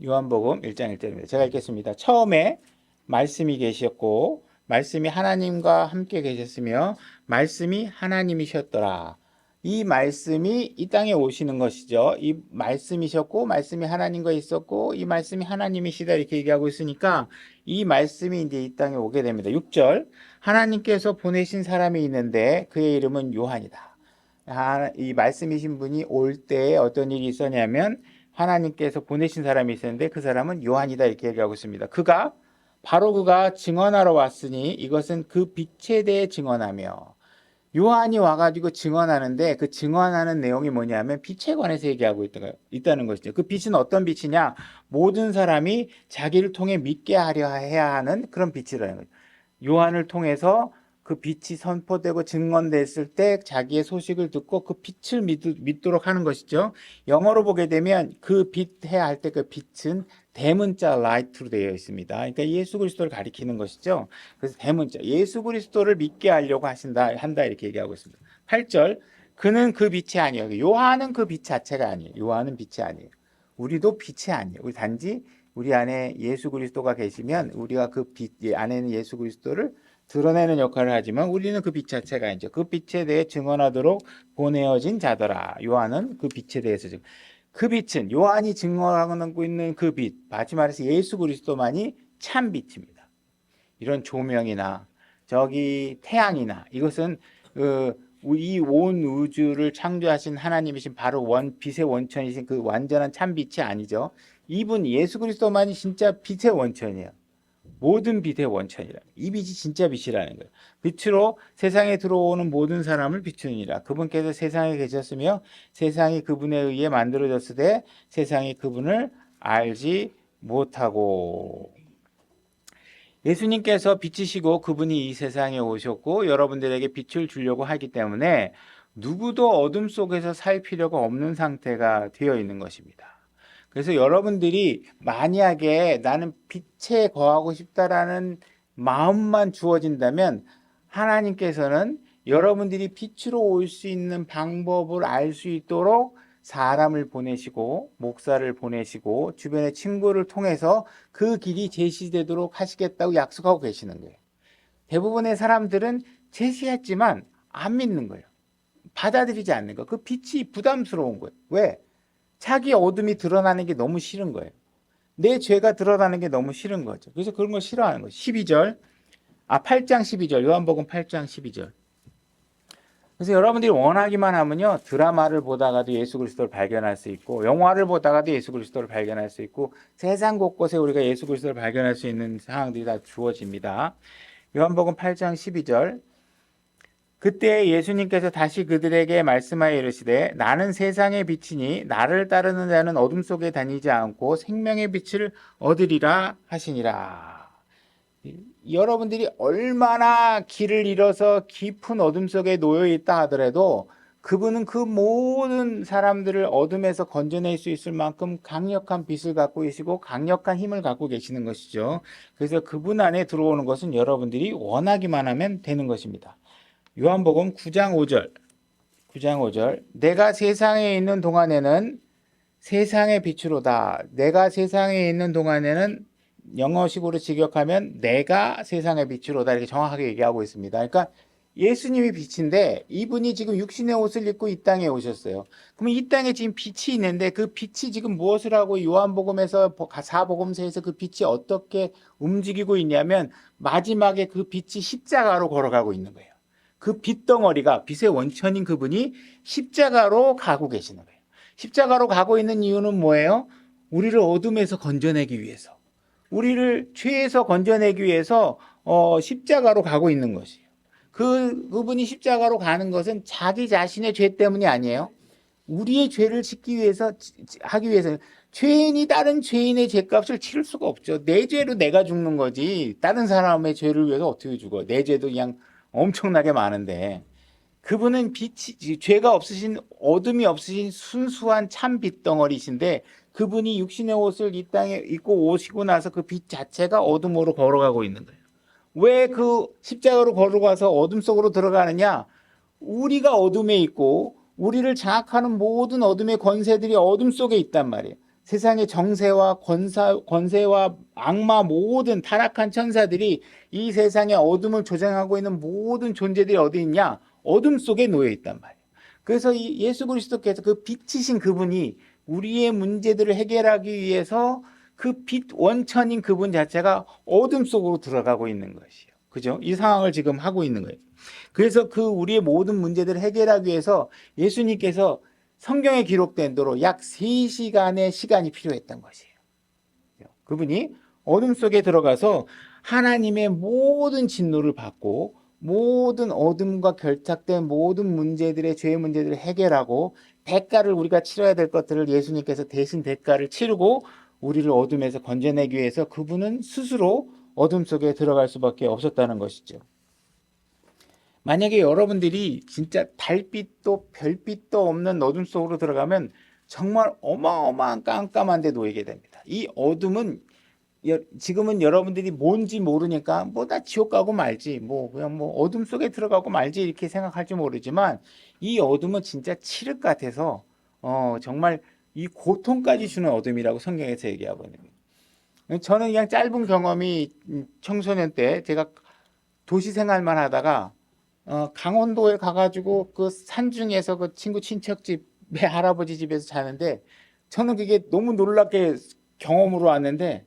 요한복음 1장 1절입니다. 제가 읽겠습니다. 처음에 말씀이 계셨고 말씀이 하나님과 함께 계셨으며 말씀이 하나님이셨더라. 이 말씀이 이 땅에 오시는 것이죠. 이 말씀이셨고 말씀이 하나님과 있었고 이 말씀이 하나님이시다 이렇게 얘기하고 있으니까 이 말씀이 이제 이 땅에 오게 됩니다. 6절 하나님께서 보내신 사람이 있는데 그의 이름은 요한이다. 이 말씀이신 분이 올 때에 어떤 일이 있었냐면 하나님께서 보내신 사람이 있었는데 그 사람은 요한이다 이렇게 얘기하고 있습니다. 바로 그가 증언하러 왔으니 이것은 그 빛에 대해 증언하며 요한이 와가지고 증언하는데 그 증언하는 내용이 뭐냐면 빛에 관해서 얘기하고 있다는 것이죠. 그 빛은 어떤 빛이냐? 모든 사람이 자기를 통해 믿게 하려 해야 하는 그런 빛이라는 거죠. 요한을 통해서 그 빛이 선포되고 증언됐을 때 자기의 소식을 듣고 그 빛을 믿도록 하는 것이죠. 영어로 보게 되면 그 빛 해야 할 때 그 빛은 대문자 light로 되어 있습니다. 그러니까 예수 그리스도를 가리키는 것이죠. 그래서 대문자 예수 그리스도를 믿게 하려고 한다 이렇게 얘기하고 있습니다. 8절 그는 그 빛이 아니에요. 요한은 그 빛 자체가 아니에요. 요한은 빛이 아니에요. 우리도 빛이 아니에요. 우리 단지 우리 안에 예수 그리스도가 계시면 우리가 그 빛 안에 있는 예수 그리스도를 드러내는 역할을 하지만 우리는 그 빛 자체가 아니죠. 그 빛에 대해 증언하도록 보내어진 자더라. 요한은 그 빛에 대해서 그 빛은 요한이 증언하고 있는 그 빛, 마치 말해서 예수 그리스도만이 참 빛입니다. 이런 조명이나 저기 태양이나 이것은 이 온 우주를 창조하신 하나님이신 바로 빛의 원천이신 그 완전한 참 빛이 아니죠. 이분 예수 그리스도만이 진짜 빛의 원천이에요. 모든 빛의 원천이라. 이 빛이 진짜 빛이라는 거예요. 빛으로 세상에 들어오는 모든 사람을 비추니라. 그분께서 세상에 계셨으며 세상이 그분에 의해 만들어졌을 때 세상이 그분을 알지 못하고. 예수님께서 빛이시고 그분이 이 세상에 오셨고 여러분들에게 빛을 주려고 하기 때문에 누구도 어둠 속에서 살 필요가 없는 상태가 되어 있는 것입니다. 그래서 여러분들이 만약에 나는 빛에 거하고 싶다라는 마음만 주어진다면 하나님께서는 여러분들이 빛으로 올 수 있는 방법을 알 수 있도록 사람을 보내시고 목사를 보내시고 주변의 친구를 통해서 그 길이 제시되도록 하시겠다고 약속하고 계시는 거예요. 대부분의 사람들은 제시했지만 안 믿는 거예요. 받아들이지 않는 거예요. 그 빛이 부담스러운 거예요. 왜? 자기 어둠이 드러나는 게 너무 싫은 거예요. 내 죄가 드러나는 게 너무 싫은 거죠. 그래서 그런 걸 싫어하는 거예요. 12절, 8장 12절, 요한복음 8장 12절. 그래서 여러분들이 원하기만 하면요, 드라마를 보다가도 예수 그리스도를 발견할 수 있고, 영화를 보다가도 예수 그리스도를 발견할 수 있고, 세상 곳곳에 우리가 예수 그리스도를 발견할 수 있는 상황들이 다 주어집니다. 요한복음 8장 12절. 그때 예수님께서 다시 그들에게 말씀하여 이르시되 나는 세상의 빛이니 나를 따르는 자는 어둠 속에 다니지 않고 생명의 빛을 얻으리라 하시니라. 여러분들이 얼마나 길을 잃어서 깊은 어둠 속에 놓여 있다 하더라도 그분은 그 모든 사람들을 어둠에서 건져낼 수 있을 만큼 강력한 빛을 갖고 계시고 강력한 힘을 갖고 계시는 것이죠. 그래서 그분 안에 들어오는 것은 여러분들이 원하기만 하면 되는 것입니다. 요한복음 9장 5절 내가 세상에 있는 동안에는 세상의 빛으로다. 내가 세상에 있는 동안에는 영어식으로 직역하면 내가 세상의 빛으로다 이렇게 정확하게 얘기하고 있습니다. 그러니까 예수님이 빛인데 이분이 지금 육신의 옷을 입고 이 땅에 오셨어요. 그러면 이 땅에 지금 빛이 있는데 그 빛이 지금 무엇을 하고 요한복음에서 사복음서에서 그 빛이 어떻게 움직이고 있냐면 마지막에 그 빛이 십자가로 걸어가고 있는 거예요. 그 빛덩어리가 빛의 원천인 그분이 십자가로 가고 계시는 거예요. 십자가로 가고 있는 이유는 뭐예요? 우리를 어둠에서 건져내기 위해서, 우리를 죄에서 건져내기 위해서 십자가로 가고 있는 것이에요. 그분이 십자가로 가는 것은 자기 자신의 죄 때문이 아니에요. 우리의 죄를 짓기 위해서, 하기 위해서. 죄인이 다른 죄인의 죄값을 치를 수가 없죠. 내 죄로 내가 죽는 거지 다른 사람의 죄를 위해서 어떻게 죽어. 내 죄도 그냥 엄청나게 많은데 그분은 빛이, 죄가 없으신, 어둠이 없으신 순수한 참 빛덩어리신데 그분이 육신의 옷을 이 땅에 입고 오시고 나서 그 빛 자체가 어둠으로 걸어가고 있는 거예요. 왜 그 십자가로 걸어가서 어둠 속으로 들어가느냐? 우리가 어둠에 있고 우리를 장악하는 모든 어둠의 권세들이 어둠 속에 있단 말이에요. 세상의 정세와 권세와 악마 모든 타락한 천사들이 이 세상의 어둠을 조장하고 있는 모든 존재들이 어디 있냐? 어둠 속에 놓여 있단 말이에요. 그래서 이 예수 그리스도께서 그 빛이신 그분이 우리의 문제들을 해결하기 위해서 그 빛 원천인 그분 자체가 어둠 속으로 들어가고 있는 것이에요. 그죠? 이 상황을 지금 하고 있는 거예요. 그래서 그 우리의 모든 문제들을 해결하기 위해서 예수님께서 성경에 기록된 대로 약 3시간의 시간이 필요했던 것이에요. 그분이 어둠 속에 들어가서 하나님의 모든 진노를 받고 모든 어둠과 결착된 모든 문제들의 죄의 문제들을 해결하고 대가를 우리가 치러야 될 것들을 예수님께서 대신 대가를 치르고 우리를 어둠에서 건져내기 위해서 그분은 스스로 어둠 속에 들어갈 수밖에 없었다는 것이죠. 만약에 여러분들이 진짜 달빛도 별빛도 없는 어둠 속으로 들어가면 정말 어마어마한 깜깜한 데 놓이게 됩니다. 이 어둠은 지금은 여러분들이 뭔지 모르니까 뭐 다 지옥 가고 말지 뭐 그냥 뭐 어둠 속에 들어가고 말지 이렇게 생각할지 모르지만 이 어둠은 진짜 칠흑 같아서 정말 이 고통까지 주는 어둠이라고 성경에서 얘기하고 있는 거예요. 저는 그냥 짧은 경험이 청소년 때 제가 도시 생활만 하다가 강원도에 가가지고 그 산중에서 그 친구 친척집의 할아버지 집에서 자는데 저는 그게 너무 놀랍게 경험으로 왔는데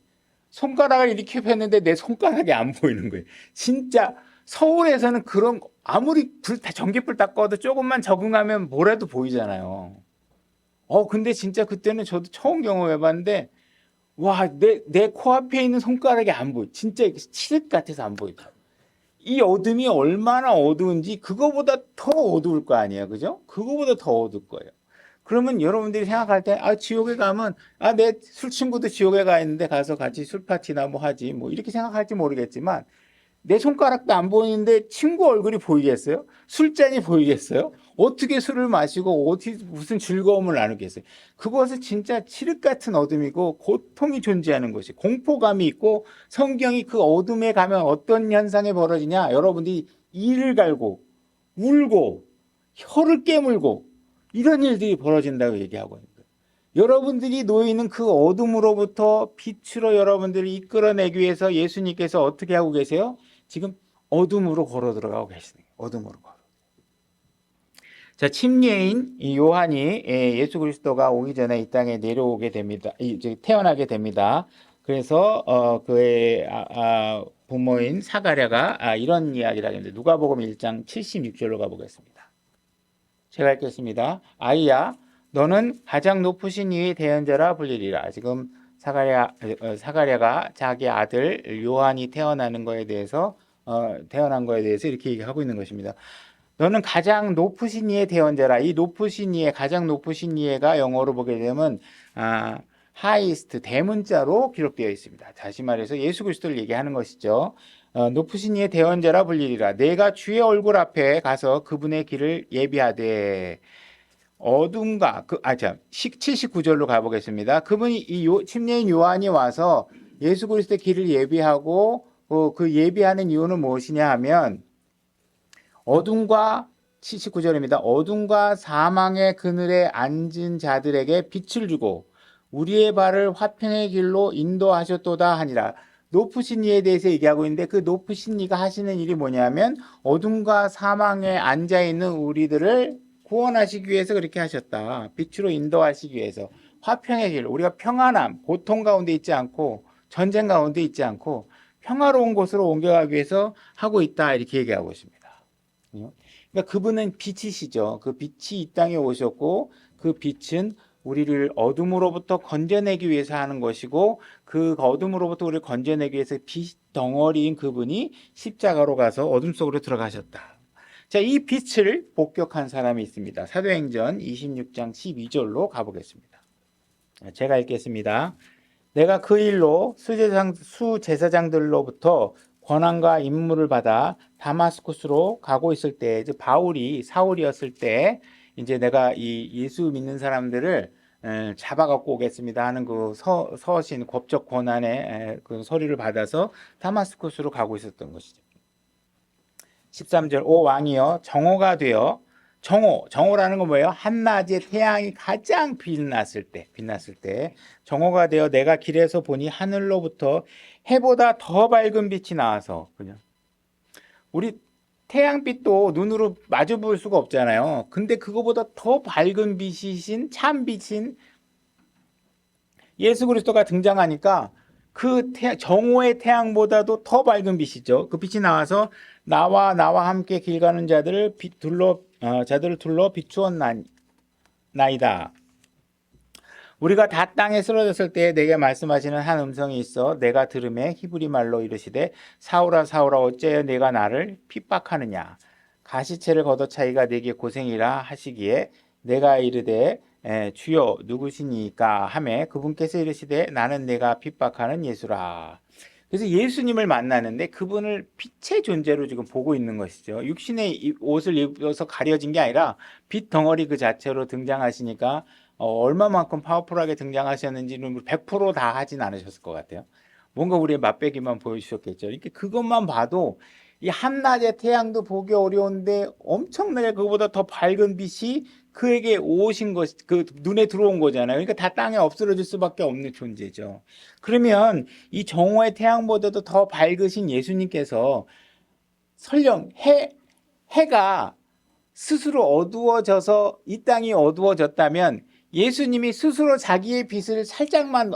손가락을 이렇게 폈는데 내 손가락이 안 보이는 거예요. 진짜 서울에서는 그런 아무리 전기불 다 꺼도 조금만 적응하면 뭐라도 보이잖아요. 근데 진짜 그때는 저도 처음 경험해봤는데 와, 내 코앞에 있는 손가락이 안 보여. 진짜 칠흑 같아서 안 보이더라고요. 이 어둠이 얼마나 어두운지 그거보다 더 어두울 거 아니에요. 그죠? 그거보다 더 어두울 거예요. 그러면 여러분들이 생각할 때, 지옥에 가면, 내 술 친구도 지옥에 가 있는데 가서 같이 술 파티나 뭐 하지. 뭐 이렇게 생각할지 모르겠지만, 내 손가락도 안 보이는데 친구 얼굴이 보이겠어요? 술잔이 보이겠어요? 어떻게 술을 마시고 어떻게 무슨 즐거움을 나누겠어요? 그것은 진짜 칠흑 같은 어둠이고 고통이 존재하는 것이 공포감이 있고 성경이 그 어둠에 가면 어떤 현상이 벌어지냐? 여러분들이 이를 갈고 울고 혀를 깨물고 이런 일들이 벌어진다고 얘기하고 있는 거예요. 여러분들이 놓이는 그 어둠으로부터 빛으로 여러분들을 이끌어내기 위해서 예수님께서 어떻게 하고 계세요? 지금 어둠으로 걸어 들어가고 계시는 거예요. 어둠으로 걸어. 자, 침례인 이 요한이 예수 그리스도가 오기 전에 이 땅에 내려오게 됩니다. 태어나게 됩니다. 그래서 그의 부모인 사가랴가 이런 이야기를 하겠는데 누가복음 1장 76절로 가보겠습니다. 제가 읽겠습니다. 아이야, 너는 가장 높으신 이의 대언자라 불리리라. 지금 사가랴가 자기 아들 요한이 태어난 거에 대해서 이렇게 얘기하고 있는 것입니다. 너는 가장 높으신 이의 대언자라. 이 높으신 이의, 가장 높으신 이의가 영어로 보게 되면 하이스트, 대문자로 기록되어 있습니다. 다시 말해서 예수 그리스도를 얘기하는 것이죠. 높으신 이의 대언자라 불리리라. 내가 주의 얼굴 앞에 가서 그분의 길을 예비하되 어둠과 79절로 가보겠습니다. 그분이 침례인 요한이 와서 예수 그리스도의 길을 예비하고 그 예비하는 이유는 무엇이냐 하면 어둠과 79절입니다. 어둠과 사망의 그늘에 앉은 자들에게 빛을 주고 우리의 발을 화평의 길로 인도하셨도다 하니라. 높으신 이에 대해서 얘기하고 있는데 그 높으신 이가 하시는 일이 뭐냐면 어둠과 사망에 앉아 있는 우리들을 구원하시기 위해서 그렇게 하셨다. 빛으로 인도하시기 위해서 화평의 길, 우리가 평안함, 고통 가운데 있지 않고 전쟁 가운데 있지 않고 평화로운 곳으로 옮겨가기 위해서 하고 있다. 이렇게 얘기하고 있습니다. 그러니까 그분은 빛이시죠. 그 빛이 이 땅에 오셨고 그 빛은 우리를 어둠으로부터 건져내기 위해서 하는 것이고 그 어둠으로부터 우리를 건져내기 위해서 빛 덩어리인 그분이 십자가로 가서 어둠 속으로 들어가셨다. 자, 이 빛을 복격한 사람이 있습니다. 사도행전 26장 12절로 가보겠습니다. 제가 읽겠습니다. 내가 그 일로 수제사장들로부터 권한과 임무를 받아 다마스쿠스로 가고 있을 때, 이제 바울이 사울이었을 때, 이제 내가 이 예수 믿는 사람들을 잡아갖고 오겠습니다 하는 그 서신 법적 권한의 그 서류를 받아서 다마스쿠스로 가고 있었던 것이죠. 13절 오 왕이여 정오가 되어 정오라는 건 뭐예요? 한낮에 태양이 가장 빛났을 때 정오가 되어 내가 길에서 보니 하늘로부터 해보다 더 밝은 빛이 나와서 그냥 우리 태양빛도 눈으로 마주 볼 수가 없잖아요. 근데 그거보다 더 밝은 빛이신 참 빛인 예수 그리스도가 등장하니까 그 정오의 태양보다도 더 밝은 빛이죠. 그 빛이 나와서 나와 함께 길 가는 자들을 둘러 비추었나이다. 우리가 다 땅에 쓰러졌을 때 내게 말씀하시는 한 음성이 있어 내가 들음에 히브리 말로 이르시되 사울아 사울아 어찌하여 내가 나를 핍박하느냐 가시체를 걷어차기가 내게 고생이라 하시기에 내가 이르되 주여 누구시니까 하매 그분께서 이르시되 나는 내가 핍박하는 예수라. 그래서 예수님을 만나는데 그분을 빛의 존재로 지금 보고 있는 것이죠. 육신의 옷을 입어서 가려진 게 아니라 빛 덩어리 그 자체로 등장하시니까 얼마만큼 파워풀하게 등장하셨는지는 100%다 하진 않으셨을 것 같아요. 뭔가 우리의 맛배기만 보여주셨겠죠. 이렇게 그것만 봐도 이 한낮에 태양도 보기 어려운데 엄청나게 그거보다 더 밝은 빛이 그에게 오신 것, 그 눈에 들어온 거잖아요. 그러니까 다 땅에 엎스러질 수밖에 없는 존재죠. 그러면 이 정오의 태양보다도 더 밝으신 예수님께서 설령 해가 스스로 어두워져서 이 땅이 어두워졌다면 예수님이 스스로 자기의 빛을 살짝만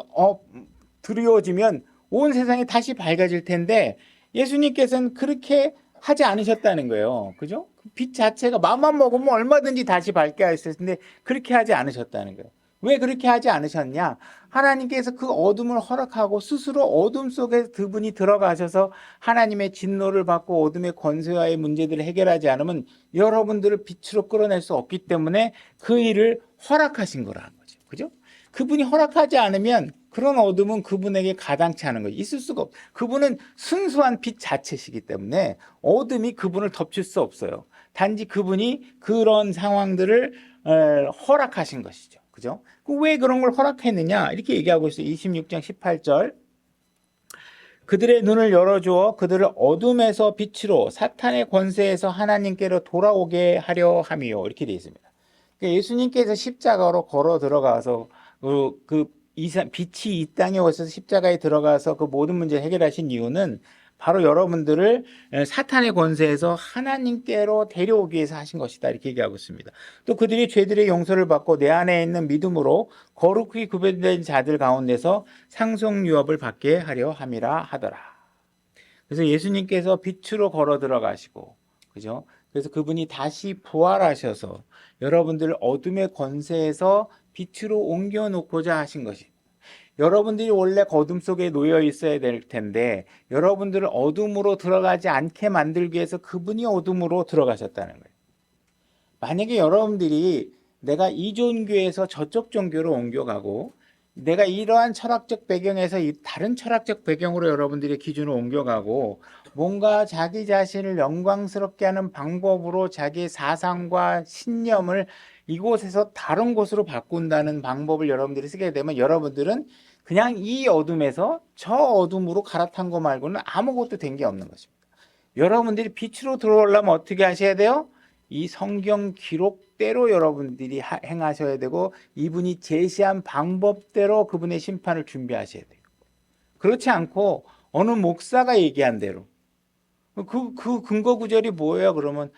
드리워지면 온 세상이 다시 밝아질 텐데 예수님께서는 그렇게 하지 않으셨다는 거예요. 그죠? 빛 자체가 마음만 먹으면 얼마든지 다시 밝게 하셨을 텐데 그렇게 하지 않으셨다는 거예요. 왜 그렇게 하지 않으셨냐? 하나님께서 그 어둠을 허락하고 스스로 어둠 속에 그분이 들어가셔서 하나님의 진노를 받고 어둠의 권세와의 문제들을 해결하지 않으면 여러분들을 빛으로 끌어낼 수 없기 때문에 그 일을 허락하신 거라는 거죠. 그죠? 그분이 허락하지 않으면 그런 어둠은 그분에게 가당치 않은 거예요. 있을 수가 없어요. 그분은 순수한 빛 자체시기 때문에 어둠이 그분을 덮칠 수 없어요. 단지 그분이 그런 상황들을 허락하신 것이죠. 그죠? 왜 그런 걸 허락했느냐? 이렇게 얘기하고 있어요. 26장 18절. 그들의 눈을 열어주어 그들을 어둠에서 빛으로 사탄의 권세에서 하나님께로 돌아오게 하려 함이요. 이렇게 되어 있습니다. 그러니까 예수님께서 십자가로 걸어 들어가서 빛이 이 땅에 오셔서 십자가에 들어가서 그 모든 문제를 해결하신 이유는 바로 여러분들을 사탄의 권세에서 하나님께로 데려오기 위해서 하신 것이다. 이렇게 얘기하고 있습니다. 또 그들이 죄들의 용서를 받고 내 안에 있는 믿음으로 거룩히 구별된 자들 가운데서 상속 유업을 받게 하려 함이라 하더라. 그래서 예수님께서 빛으로 걸어 들어가시고, 그죠? 그래서 그분이 다시 부활하셔서 여러분들을 어둠의 권세에서 빛으로 옮겨 놓고자 하신 것이. 여러분들이 원래 어둠 속에 놓여 있어야 될 텐데 여러분들을 어둠으로 들어가지 않게 만들기 위해서 그분이 어둠으로 들어가셨다는 거예요. 만약에 여러분들이 내가 이 종교에서 저쪽 종교로 옮겨가고 내가 이러한 철학적 배경에서 다른 철학적 배경으로 여러분들의 기준을 옮겨가고 뭔가 자기 자신을 영광스럽게 하는 방법으로 자기의 사상과 신념을 이곳에서 다른 곳으로 바꾼다는 방법을 여러분들이 쓰게 되면 여러분들은 그냥 이 어둠에서 저 어둠으로 갈아탄 거 말고는 아무것도 된 게 없는 것입니다. 여러분들이 빛으로 들어오려면 어떻게 하셔야 돼요? 이 성경 기록대로 여러분들이 행하셔야 되고 이분이 제시한 방법대로 그분의 심판을 준비하셔야 돼요. 그렇지 않고 어느 목사가 얘기한 대로. 그 근거 구절이 뭐예요? 그러면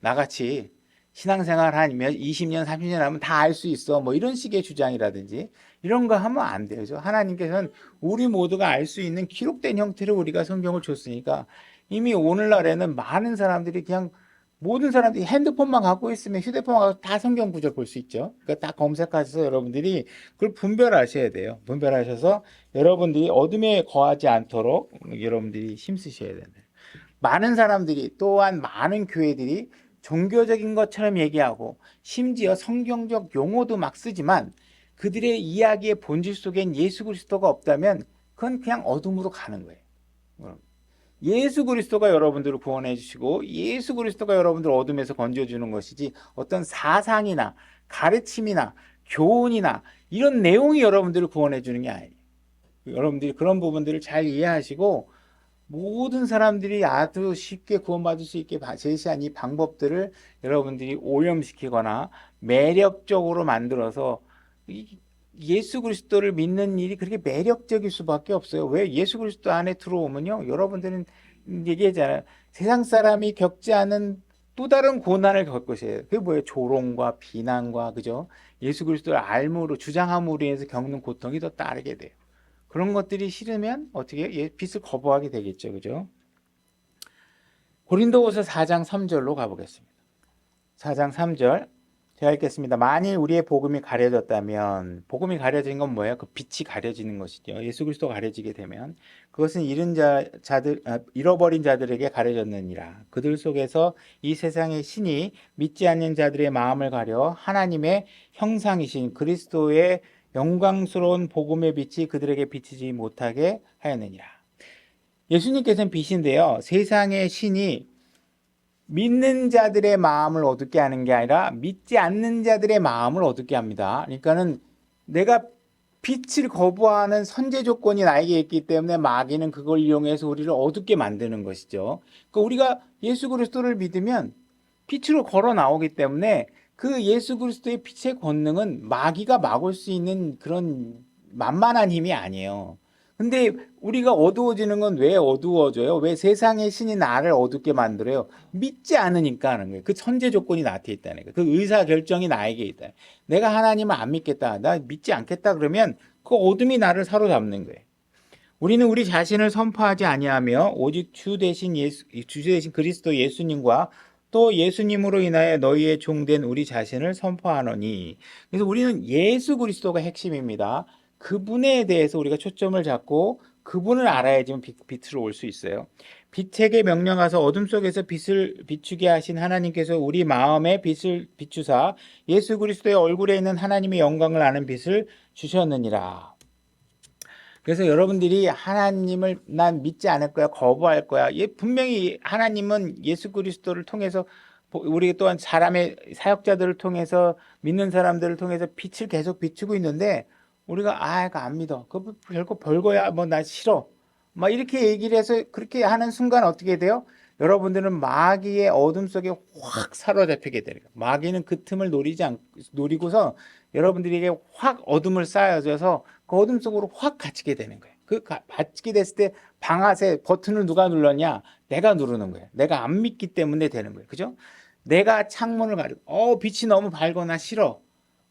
나같이 신앙생활 한 20년, 30년 하면 다 알 수 있어. 뭐 이런 식의 주장이라든지 이런 거 하면 안 되죠. 하나님께서는 우리 모두가 알 수 있는 기록된 형태로 우리가 성경을 줬으니까 이미 오늘날에는 많은 사람들이 그냥 모든 사람들이 핸드폰만 갖고 있으면 휴대폰만 갖고 다 성경 구절 볼 수 있죠. 그러니까 다 검색하셔서 여러분들이 그걸 분별하셔야 돼요. 분별하셔서 여러분들이 어둠에 거하지 않도록 여러분들이 힘쓰셔야 된다. 많은 사람들이 또한 많은 교회들이 종교적인 것처럼 얘기하고 심지어 성경적 용어도 막 쓰지만 그들의 이야기의 본질 속엔 예수 그리스도가 없다면 그건 그냥 어둠으로 가는 거예요. 예수 그리스도가 여러분들을 구원해 주시고 예수 그리스도가 여러분들을 어둠에서 건져주는 것이지 어떤 사상이나 가르침이나 교훈이나 이런 내용이 여러분들을 구원해 주는 게 아니에요. 여러분들이 그런 부분들을 잘 이해하시고 모든 사람들이 아주 쉽게 구원받을 수 있게 제시한 이 방법들을 여러분들이 오염시키거나 매력적으로 만들어서 예수 그리스도를 믿는 일이 그렇게 매력적일 수밖에 없어요. 왜? 예수 그리스도 안에 들어오면요, 여러분들은 얘기하잖아요. 세상 사람이 겪지 않은 또 다른 고난을 겪을 것이에요. 그게 뭐예요? 조롱과 비난과, 그죠? 예수 그리스도를 알므로, 주장함으로 인해서 겪는 고통이 더 따르게 돼요. 그런 것들이 싫으면 어떻게 빛을 거부하게 되겠죠. 그죠? 고린도후서 4장 3절로 가보겠습니다. 4장 3절 제가 읽겠습니다. 만일 우리의 복음이 가려졌다면, 복음이 가려진 건 뭐예요? 그 빛이 가려지는 것이죠. 예수 그리스도가 가려지게 되면 그것은 잃어버린 자들에게 가려졌느니라. 그들 속에서 이 세상의 신이 믿지 않는 자들의 마음을 가려 하나님의 형상이신 그리스도의 영광스러운 복음의 빛이 그들에게 비치지 못하게 하였느니라. 예수님께서는 빛인데요. 세상의 신이 믿는 자들의 마음을 어둡게 하는 게 아니라 믿지 않는 자들의 마음을 어둡게 합니다. 그러니까는 내가 빛을 거부하는 선제 조건이 나에게 있기 때문에 마귀는 그걸 이용해서 우리를 어둡게 만드는 것이죠. 그러니까 우리가 예수 그리스도를 믿으면 빛으로 걸어 나오기 때문에 그 예수 그리스도의 빛의 권능은 마귀가 막을 수 있는 그런 만만한 힘이 아니에요. 근데 우리가 어두워지는 건 왜 어두워져요? 왜 세상의 신이 나를 어둡게 만들어요? 믿지 않으니까 하는 거예요. 그 천재 조건이 나한테 있다는 거예요. 그 의사 결정이 나에게 있다. 내가 하나님을 안 믿겠다. 나 믿지 않겠다 그러면 그 어둠이 나를 사로잡는 거예요. 우리는 우리 자신을 선포하지 아니하며 오직 주 대신 그리스도 예수님과 또 예수님으로 인하여 너희의 종된 우리 자신을 선포하노니. 그래서 우리는 예수 그리스도가 핵심입니다. 그분에 대해서 우리가 초점을 잡고 그분을 알아야지만 빛으로 올 수 있어요. 빛에게 명령하서 어둠 속에서 빛을 비추게 하신 하나님께서 우리 마음에 빛을 비추사 예수 그리스도의 얼굴에 있는 하나님의 영광을 아는 빛을 주셨느니라. 그래서 여러분들이 하나님을 난 믿지 않을 거야, 거부할 거야. 분명히 하나님은 예수 그리스도를 통해서 우리 또한 사람의 사역자들을 통해서 믿는 사람들을 통해서 빛을 계속 비추고 있는데 우리가 그거 안 믿어. 그거 별거야. 뭐 나 싫어. 막 이렇게 얘기를 해서 그렇게 하는 순간 어떻게 돼요? 여러분들은 마귀의 어둠 속에 확 사로잡히게 돼요. 마귀는 그 틈을 노리고서 여러분들에게 확 어둠을 쌓여줘서 그 어둠 속으로 확 갇히게 되는 거예요. 갇히게 됐을 때 방아쇠 버튼을 누가 눌렀냐? 내가 누르는 거예요. 내가 안 믿기 때문에 되는 거예요. 그죠? 내가 창문을 가리고 빛이 너무 밝아 나 싫어.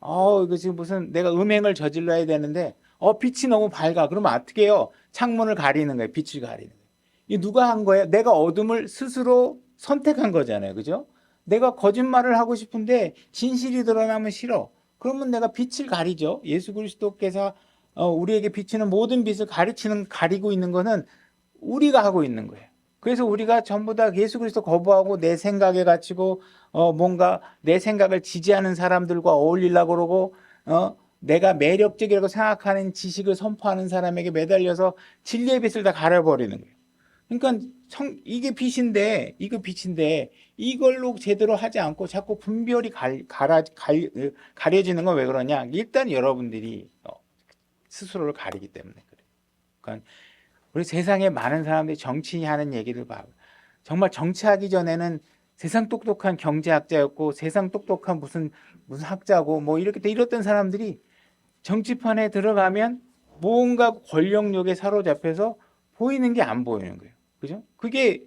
이거 지금 무슨 내가 음행을 저질러야 되는데 빛이 너무 밝아. 그러면 어떻게 해요? 창문을 가리는 거예요. 빛을 가리는 거예요. 이 누가 한 거예요? 내가 어둠을 스스로 선택한 거잖아요. 그죠? 내가 거짓말을 하고 싶은데 진실이 드러나면 싫어. 그러면 내가 빛을 가리죠. 예수 그리스도께서 우리에게 비치는 모든 빛을 가리고 있는 거는 우리가 하고 있는 거예요. 그래서 우리가 전부 다 예수 그리스도 거부하고 내 생각에 갇히고 뭔가 내 생각을 지지하는 사람들과 어울리려고 그러고 내가 매력적이라고 생각하는 지식을 선포하는 사람에게 매달려서 진리의 빛을 다 가려버리는 거예요. 그러니까 이게 빛인데 이걸로 제대로 하지 않고 자꾸 분별이 가려지는 건 왜 그러냐? 일단 여러분들이 스스로를 가리기 때문에 그래요. 그러니까 우리 세상에 많은 사람들이 정치인이 하는 얘기를 봐. 정말 정치하기 전에는 세상 똑똑한 경제학자였고 세상 똑똑한 무슨 학자고 뭐 이렇게 이랬던 사람들이 정치판에 들어가면 뭔가 권력욕에 사로잡혀서 보이는 게 안 보이는 거예요. 그죠? 그게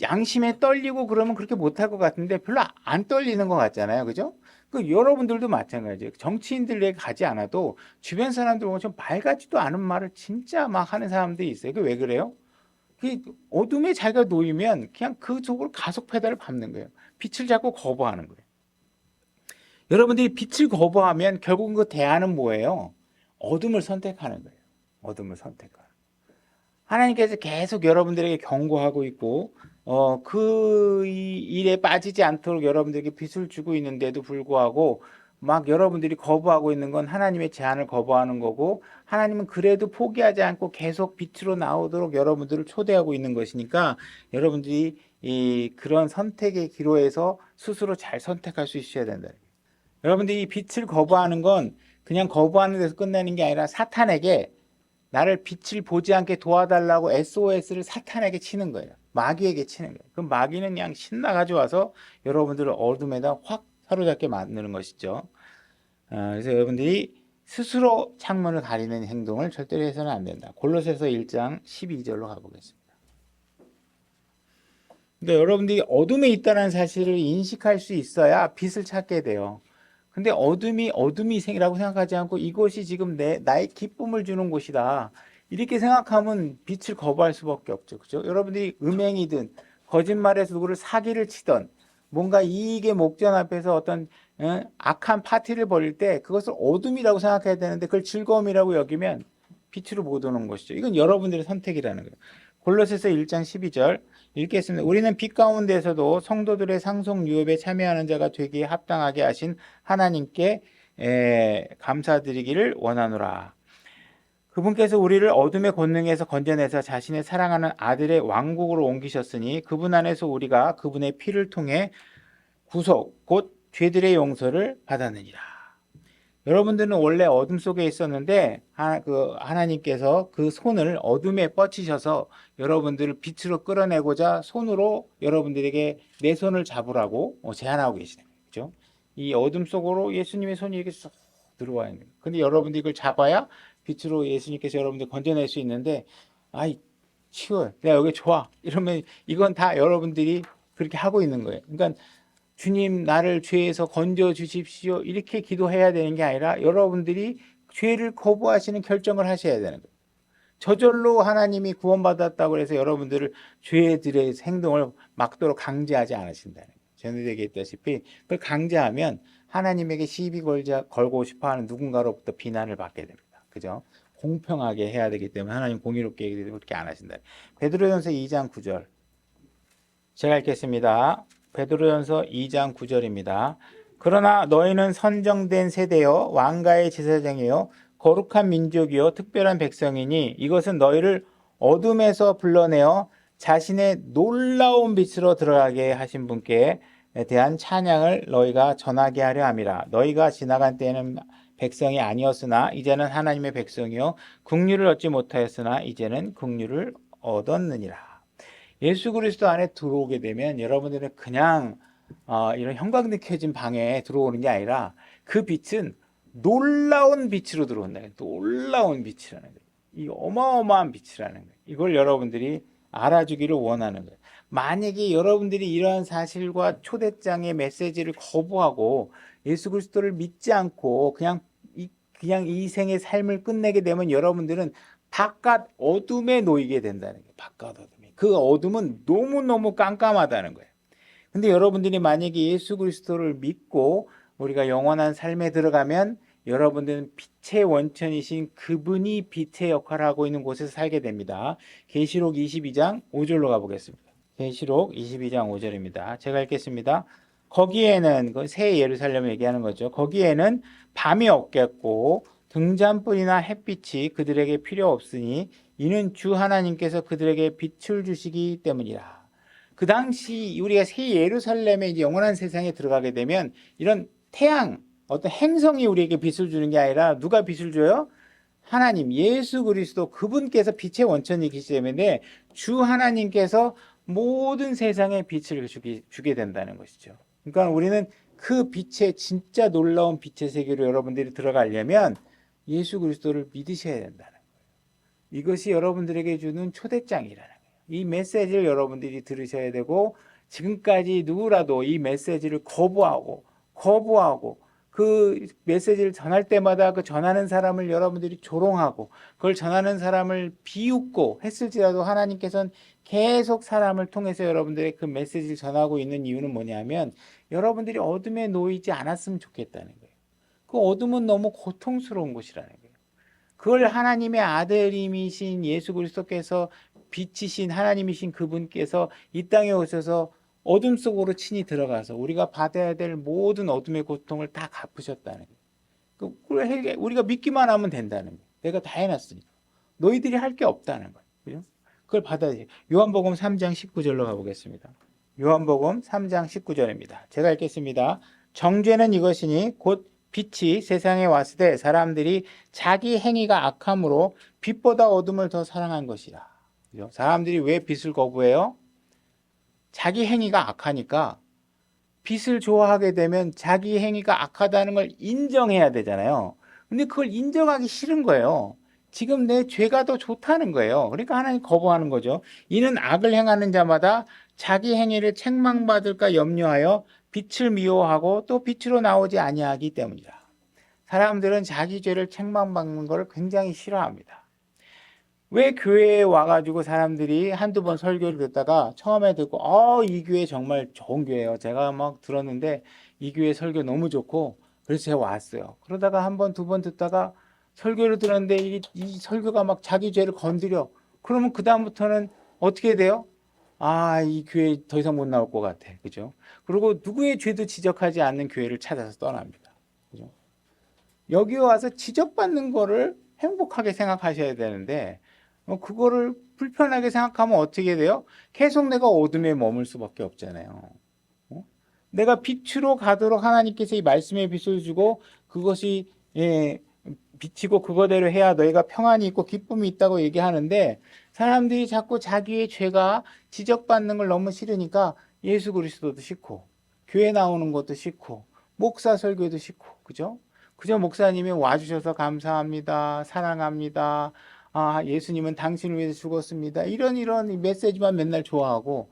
양심에 떨리고 그러면 그렇게 못할 것 같은데 별로 안 떨리는 것 같잖아요. 그죠? 그 여러분들도 마찬가지예요. 정치인들에게 가지 않아도 주변 사람들 보면 좀 말 같지도 않은 말을 진짜 막 하는 사람들이 있어요. 그게 왜 그래요? 그 어둠에 자기가 놓이면 그냥 그 속으로 가속 페달을 밟는 거예요. 빛을 자꾸 거부하는 거예요. 여러분들이 빛을 거부하면 결국은 그 대안은 뭐예요? 어둠을 선택하는 거예요. 어둠을 선택하는. 하나님께서 계속 여러분들에게 경고하고 있고, 그 일에 빠지지 않도록 여러분들에게 빛을 주고 있는데도 불구하고, 막 여러분들이 거부하고 있는 건 하나님의 제안을 거부하는 거고, 하나님은 그래도 포기하지 않고 계속 빛으로 나오도록 여러분들을 초대하고 있는 것이니까, 여러분들이 그런 선택의 기로에서 스스로 잘 선택할 수 있어야 된다. 여러분들이 이 빛을 거부하는 건 그냥 거부하는 데서 끝나는 게 아니라 사탄에게 나를 빛을 보지 않게 도와달라고 SOS를 사탄에게 치는 거예요. 마귀에게 치는 거예요. 그럼 마귀는 그냥 신나가지고 와서 여러분들을 어둠에다 확 사로잡게 만드는 것이죠. 그래서 여러분들이 스스로 창문을 가리는 행동을 절대로 해서는 안 된다. 골로새서 1장 12절로 가보겠습니다. 근데 여러분들이 어둠에 있다는 사실을 인식할 수 있어야 빛을 찾게 돼요. 근데 어둠이 생이라고 생각하지 않고 이곳이 지금 나의 기쁨을 주는 곳이다. 이렇게 생각하면 빛을 거부할 수밖에 없죠. 그죠? 여러분들이 음행이든 거짓말에서 누구를 사기를 치던 뭔가 이익의 목전 앞에서 어떤 악한 파티를 벌일 때 그것을 어둠이라고 생각해야 되는데 그걸 즐거움이라고 여기면 빛으로 못 오는 것이죠. 이건 여러분들의 선택이라는 거예요. 골로새서 1장 12절 읽겠습니다. 우리는 빛 가운데서도 성도들의 상속 유업에 참여하는 자가 되기에 합당하게 하신 하나님께 감사드리기를 원하노라. 그분께서 우리를 어둠의 권능에서 건져내서 자신의 사랑하는 아들의 왕국으로 옮기셨으니 그분 안에서 우리가 그분의 피를 통해 구속 곧 죄들의 용서를 받았느니라. 여러분들은 원래 어둠 속에 있었는데 하나님께서 그 손을 어둠에 뻗치셔서 여러분들을 빛으로 끌어내고자 손으로 여러분들에게 내 손을 잡으라고 제안하고 계시는 거죠. 이 어둠 속으로 예수님의 손이 이렇게 쏙 들어와 있는 거예요. 근데 여러분들이 이걸 잡아야 빛으로 예수님께서 여러분들 건져낼 수 있는데 아이 치워요. 내가 여기 좋아. 이러면 이건 다 여러분들이 그렇게 하고 있는 거예요. 그러니까 주님 나를 죄에서 건져 주십시오. 이렇게 기도해야 되는 게 아니라 여러분들이 죄를 거부하시는 결정을 하셔야 되는 거예요. 저절로 하나님이 구원받았다고 해서 여러분들을 죄들의 행동을 막도록 강제하지 않으신다는 거예요. 전에 얘기했다시피 그걸 강제하면 하나님에게 시비 걸고 싶어하는 누군가로부터 비난을 받게 됩니다. 그죠? 공평하게 해야 되기 때문에 하나님 공의롭게 그렇게 안 하신다. 베드로전서 2장 9절 제가 읽겠습니다. 베드로전서 2장 9절입니다. 그러나 너희는 선정된 세대여 왕가의 제사장이요 거룩한 민족이요 특별한 백성이니 이것은 너희를 어둠에서 불러내어 자신의 놀라운 빛으로 들어가게 하신 분께 대한 찬양을 너희가 전하게 하려 함이라. 너희가 지나간 때에는 백성이 아니었으나 이제는 하나님의 백성이요 긍휼을 얻지 못하였으나 이제는 긍휼을 얻었느니라. 예수 그리스도 안에 들어오게 되면 여러분들은 그냥 이런 형광등 켜진 방에 들어오는 게 아니라 그 빛은 놀라운 빛으로 들어온다. 놀라운 빛이라는 거예요. 이 어마어마한 빛이라는 거예요. 이걸 여러분들이 알아주기를 원하는 거예요. 만약에 여러분들이 이러한 사실과 초대장의 메시지를 거부하고 예수 그리스도를 믿지 않고 그냥 이 생의 삶을 끝내게 되면 여러분들은 바깥 어둠에 놓이게 된다는 거예요. 바깥 어둠에. 그 어둠은 너무너무 깜깜하다는 거예요. 근데 여러분들이 만약에 예수 그리스도를 믿고 우리가 영원한 삶에 들어가면 여러분들은 빛의 원천이신 그분이 빛의 역할을 하고 있는 곳에서 살게 됩니다. 계시록 22장 5절로 가보겠습니다. 계시록 22장 5절입니다. 제가 읽겠습니다. 거기에는 새 예루살렘을 얘기하는 거죠. 거기에는 밤이 없겠고 등잔불이나 햇빛이 그들에게 필요 없으니 이는 주 하나님께서 그들에게 빛을 주시기 때문이라. 그 당시 우리가 새 예루살렘의 이제 영원한 세상에 들어가게 되면 이런 태양, 어떤 행성이 우리에게 빛을 주는 게 아니라 누가 빛을 줘요? 하나님, 예수 그리스도 그분께서 빛의 원천이기 때문에 주 하나님께서 모든 세상에 빛을 주게 된다는 것이죠. 그러니까 우리는 그 빛의 진짜 놀라운 빛의 세계로 여러분들이 들어가려면 예수 그리스도를 믿으셔야 된다는 거예요. 이것이 여러분들에게 주는 초대장이라는 거예요. 이 메시지를 여러분들이 들으셔야 되고, 지금까지 누구라도 이 메시지를 거부하고 그 메시지를 전할 때마다 그 전하는 사람을 여러분들이 조롱하고 그걸 전하는 사람을 비웃고 했을지라도 하나님께서는 계속 사람을 통해서 여러분들의 그 메시지를 전하고 있는 이유는 뭐냐면 여러분들이 어둠에 놓이지 않았으면 좋겠다는 거예요. 그 어둠은 너무 고통스러운 곳이라는 거예요. 그걸 하나님의 아들님이신 예수 그리스도께서 빛이신 하나님이신 그분께서 이 땅에 오셔서 어둠 속으로 친히 들어가서 우리가 받아야 될 모든 어둠의 고통을 다 갚으셨다는 거예요. 우리가 믿기만 하면 된다는 거예요. 내가 다 해놨으니까. 너희들이 할 게 없다는 거예요. 그죠? 그걸 받아야 돼요. 요한복음 3장 19절로 가보겠습니다. 요한복음 3장 19절입니다. 제가 읽겠습니다. 정죄는 이것이니 곧 빛이 세상에 왔을 때 사람들이 자기 행위가 악함으로 빛보다 어둠을 더 사랑한 것이라. 그죠? 사람들이 왜 빛을 거부해요? 자기 행위가 악하니까. 빛을 좋아하게 되면 자기 행위가 악하다는 걸 인정해야 되잖아요. 근데 그걸 인정하기 싫은 거예요. 지금 내 죄가 더 좋다는 거예요. 그러니까 하나님 거부하는 거죠. 이는 악을 행하는 자마다 자기 행위를 책망받을까 염려하여 빛을 미워하고 또 빛으로 나오지 아니하기 때문이라. 사람들은 자기 죄를 책망받는 걸 굉장히 싫어합니다. 왜 교회에 와가지고 사람들이 한두 번 설교를 듣다가 처음에 듣고 이 교회 정말 좋은 교회예요. 제가 막 들었는데 이 교회 설교 너무 좋고 그래서 제가 왔어요. 그러다가 한 번, 두 번 듣다가 설교를 들었는데 이 설교가 막 자기 죄를 건드려. 그러면 그 다음부터는 어떻게 돼요? 이 교회 더 이상 못 나올 것 같아. 그죠? 그리고 누구의 죄도 지적하지 않는 교회를 찾아서 떠납니다. 그죠? 여기 와서 지적받는 거를 행복하게 생각하셔야 되는데 그거를 불편하게 생각하면 어떻게 돼요? 계속 내가 어둠에 머물 수밖에 없잖아요. 내가 빛으로 가도록 하나님께서 이 말씀의 빛을 주고 그것이 빛이고 그거대로 해야 너희가 평안이 있고 기쁨이 있다고 얘기하는데 사람들이 자꾸 자기의 죄가 지적받는 걸 너무 싫으니까 예수 그리스도도 싫고 교회 나오는 것도 싫고 목사 설교도 싫고 그죠? 그저 목사님이 와주셔서 감사합니다. 사랑합니다. 예수님은 당신을 위해서 죽었습니다. 이런 메시지만 맨날 좋아하고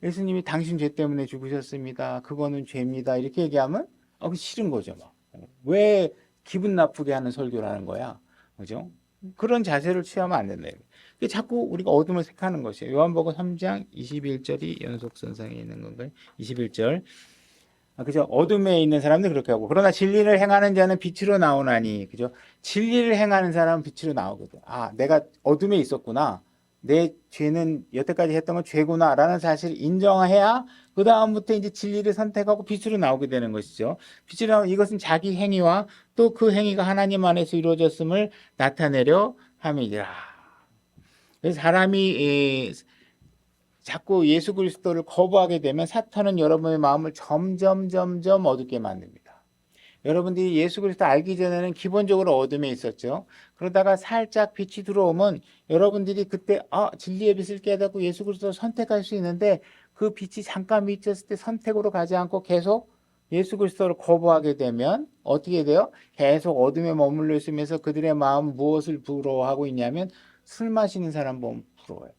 예수님이 당신 죄 때문에 죽으셨습니다. 그거는 죄입니다. 이렇게 얘기하면 그 싫은 거죠. 막. 왜 기분 나쁘게 하는 설교라는 거야. 그죠? 그런 자세를 취하면 안 된다. 자꾸 우리가 어둠을 택하는 것이에요. 요한복음 3장 21절이 연속선상에 있는 건가요? 21절. 그죠? 어둠에 있는 사람들 그렇게 하고. 그러나 진리를 행하는 자는 빛으로 나오나니. 그죠? 진리를 행하는 사람은 빛으로 나오거든. 내가 어둠에 있었구나. 내 죄는 여태까지 했던 건 죄구나. 라는 사실을 인정해야 그다음부터 이제 진리를 선택하고 빛으로 나오게 되는 것이죠. 빛으로 나오면 이것은 자기 행위와 또 그 행위가 하나님 안에서 이루어졌음을 나타내려 함이니라. 그래서 사람이 자꾸 예수 그리스도를 거부하게 되면 사탄은 여러분의 마음을 점점 어둡게 만듭니다. 여러분들이 예수 그리스도 알기 전에는 기본적으로 어둠에 있었죠. 그러다가 살짝 빛이 들어오면 여러분들이 그때 진리의 빛을 깨닫고 예수 그리스도를 선택할 수 있는데 그 빛이 잠깐 비쳤을 때 선택으로 가지 않고 계속 예수 그리스도를 거부하게 되면 어떻게 돼요? 계속 어둠에 머물러 있으면서 그들의 마음 무엇을 부러워하고 있냐면 술 마시는 사람 보면 부러워요.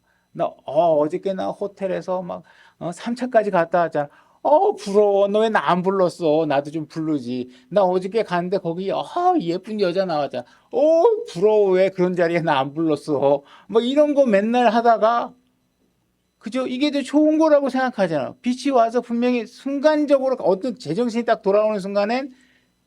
어저께 나 호텔에서 막 3차까지 갔다 왔잖아. 부러워. 너 왜 나 안 불렀어? 나도 좀 부르지. 나 어저께 갔는데 거기 예쁜 여자 나왔잖아. 부러워. 왜 그런 자리에 나 안 불렀어? 뭐 이런 거 맨날 하다가 그죠? 이게 더 좋은 거라고 생각하잖아. 빛이 와서 분명히 순간적으로 어떤 제정신이 딱 돌아오는 순간엔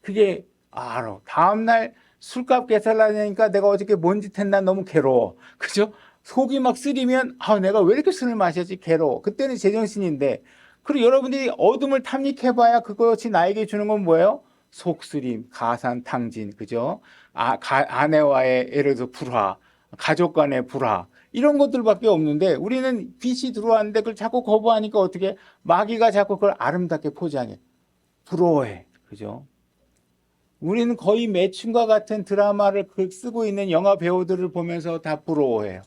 그게 알아. 다음날 술값 계산하려니까 내가 어저께 뭔 짓 했나 너무 괴로워. 그죠? 속이 막 쓰리면 내가 왜 이렇게 술을 마셨지 괴로워. 그때는 제정신인데 그리고 여러분들이 어둠을 탐닉해봐야 그것이 나에게 주는 건 뭐예요? 속쓰림, 가산탕진, 그죠? 아내와의 예를 들어 불화, 가족 간의 불화 이런 것들밖에 없는데 우리는 빛이 들어왔는데 그걸 자꾸 거부하니까 어떻게 마귀가 자꾸 그걸 아름답게 포장해 부러워해, 그죠? 우리는 거의 매춘과 같은 드라마를 쓰고 있는 영화 배우들을 보면서 다 부러워해요.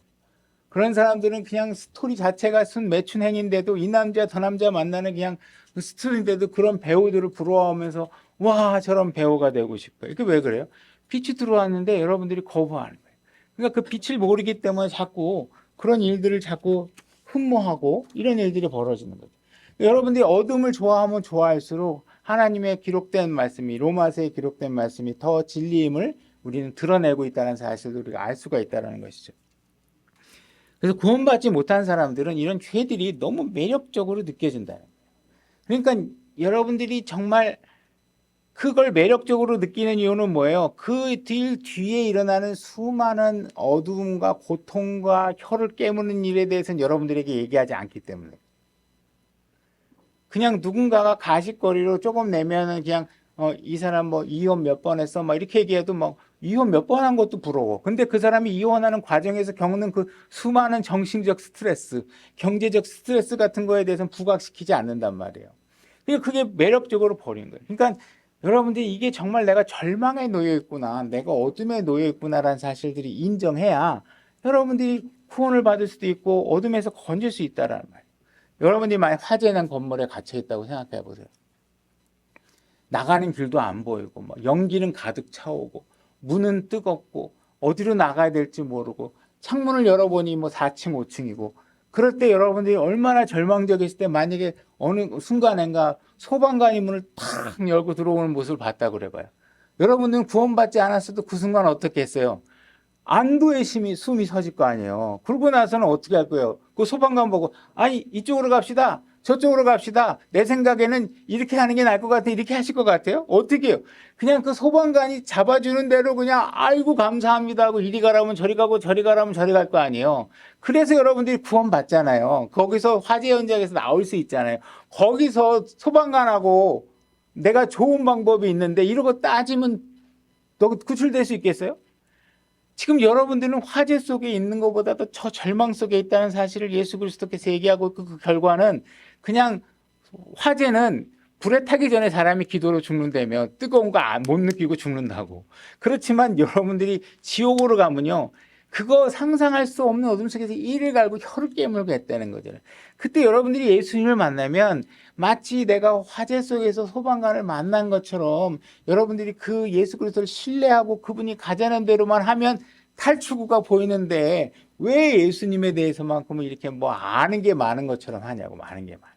그런 사람들은 그냥 스토리 자체가 순 매춘 행인데도 이 남자 저 남자 만나는 그냥 그 스토리인데도 그런 배우들을 부러워하면서 와 저런 배우가 되고 싶어요. 이게 왜 그래요? 빛이 들어왔는데 여러분들이 거부하는 거예요. 그러니까 그 빛을 모르기 때문에 자꾸 그런 일들을 자꾸 흠모하고 이런 일들이 벌어지는 거죠. 여러분들이 어둠을 좋아하면 좋아할수록 하나님의 기록된 말씀이 로마서에 기록된 말씀이 더 진리임을 우리는 드러내고 있다는 사실을 우리가 알 수가 있다는 것이죠. 그래서 구원받지 못한 사람들은 이런 죄들이 너무 매력적으로 느껴진다는 거예요. 그러니까 여러분들이 정말 그걸 매력적으로 느끼는 이유는 뭐예요? 그 뒤에 일어나는 수많은 어두움과 고통과 혀를 깨무는 일에 대해서는 여러분들에게 얘기하지 않기 때문에. 그냥 누군가가 가십거리로 조금 내면은 그냥 이 사람 뭐 이혼 몇 번 했어 막 이렇게 얘기해도 뭐 이혼 몇 번 한 것도 부러워. 근데 그 사람이 이혼하는 과정에서 겪는 그 수많은 정신적 스트레스, 경제적 스트레스 같은 거에 대해서는 부각시키지 않는단 말이에요. 그러니까 그게 매력적으로 버린 거예요. 그러니까 여러분들이 이게 정말 내가 절망에 놓여 있구나, 내가 어둠에 놓여 있구나라는 사실들이 인정해야 여러분들이 구원을 받을 수도 있고 어둠에서 건질 수 있다라는 말이에요. 여러분들이 만약 화재 난 건물에 갇혀 있다고 생각해 보세요. 나가는 길도 안 보이고 뭐 연기는 가득 차오고 문은 뜨겁고 어디로 나가야 될지 모르고 창문을 열어보니 뭐 4층 5층이고 그럴 때 여러분들이 얼마나 절망적이실 때 만약에 어느 순간인가 소방관이 문을 탁 열고 들어오는 모습을 봤다 그래봐요. 여러분들은 구원받지 않았어도 그 순간 어떻게 했어요? 안도의 숨이 서질 거 아니에요. 그러고 나서는 어떻게 할 거예요? 그 소방관 보고 아니 이쪽으로 갑시다. 저쪽으로 갑시다. 내 생각에는 이렇게 하는 게 나을 것 같아. 이렇게 하실 것 같아요? 어떻게 해요? 그냥 그 소방관이 잡아주는 대로 그냥 아이고 감사합니다 하고 이리 가라면 저리 가고 저리 가라면 저리 갈 거 아니에요. 그래서 여러분들이 구원 받잖아요. 거기서 화재 현장에서 나올 수 있잖아요. 거기서 소방관하고 내가 좋은 방법이 있는데 이러고 따지면 너 구출될 수 있겠어요? 지금 여러분들은 화재 속에 있는 것보다도 저 절망 속에 있다는 사실을 예수 그리스도께서 얘기하고 그 결과는 그냥 화재는 불에 타기 전에 사람이 기도로 죽는다며 뜨거운 거 못 느끼고 죽는다고. 그렇지만 여러분들이 지옥으로 가면요. 그거 상상할 수 없는 어둠 속에서 이를 갈고 혀를 깨물고 했다는 거잖아요. 그때 여러분들이 예수님을 만나면 마치 내가 화재 속에서 소방관을 만난 것처럼 여러분들이 그 예수 그리스도를 신뢰하고 그분이 가자는 대로만 하면 탈출구가 보이는데 왜 예수님에 대해서만큼은 이렇게 뭐 아는 게 많은 것처럼 하냐고. 많은 게 많아요.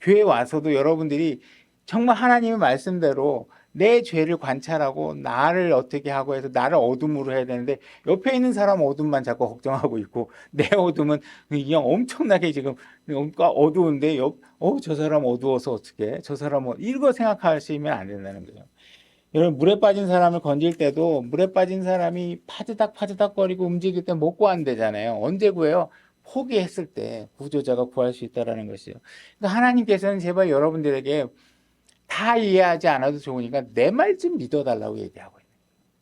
교회 와서도 여러분들이 정말 하나님의 말씀대로 내 죄를 관찰하고 나를 어떻게 하고 해서 나를 어둠으로 해야 되는데 옆에 있는 사람 어둠만 자꾸 걱정하고 있고 내 어둠은 그냥 엄청나게 지금 어두운데 저 사람 어두워서 어떻게 저 사람 이거 생각하시면 안 된다는 거예요. 여러분 물에 빠진 사람을 건질 때도 물에 빠진 사람이 파드닥 거리고 움직일 때 못 구한대잖아요. 언제 구해요? 포기했을 때 구조자가 구할 수 있다는 것이요. 그러니까 하나님께서는 제발 여러분들에게 다 이해하지 않아도 좋으니까 내 말 좀 믿어달라고 얘기하고 있는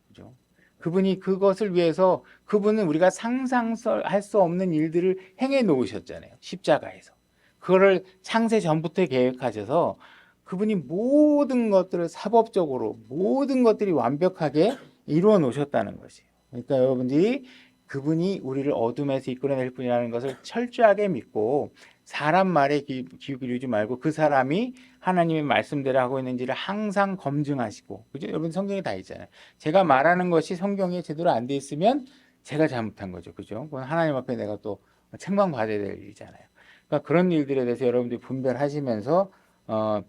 거죠. 그분이 그것을 위해서 그분은 우리가 상상할 수 없는 일들을 행해 놓으셨잖아요. 십자가에서. 그거를 창세 전부터 계획하셔서 그분이 모든 것들을 사법적으로 모든 것들이 완벽하게 이루어 놓으셨다는 것이에요. 그러니까 여러분들이 그분이 우리를 어둠에서 이끌어낼 분이라는 것을 철저하게 믿고 사람 말에 귀 기울이지 말고 그 사람이 하나님의 말씀대로 하고 있는지를 항상 검증하시고, 그죠? 여러분 성경에 다 있잖아요. 제가 말하는 것이 성경에 제대로 안 돼 있으면 제가 잘못한 거죠, 그죠? 그건 하나님 앞에 내가 또 책망받아야 될 일이잖아요. 그러니까 그런 일들에 대해서 여러분들이 분별하시면서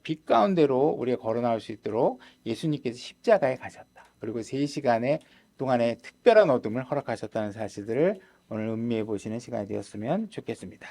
빛 가운데로 우리가 걸어 나올 수 있도록 예수님께서 십자가에 가셨다. 그리고 3시간의 동안에 특별한 어둠을 허락하셨다는 사실들을 오늘 음미해 보시는 시간이 되었으면 좋겠습니다.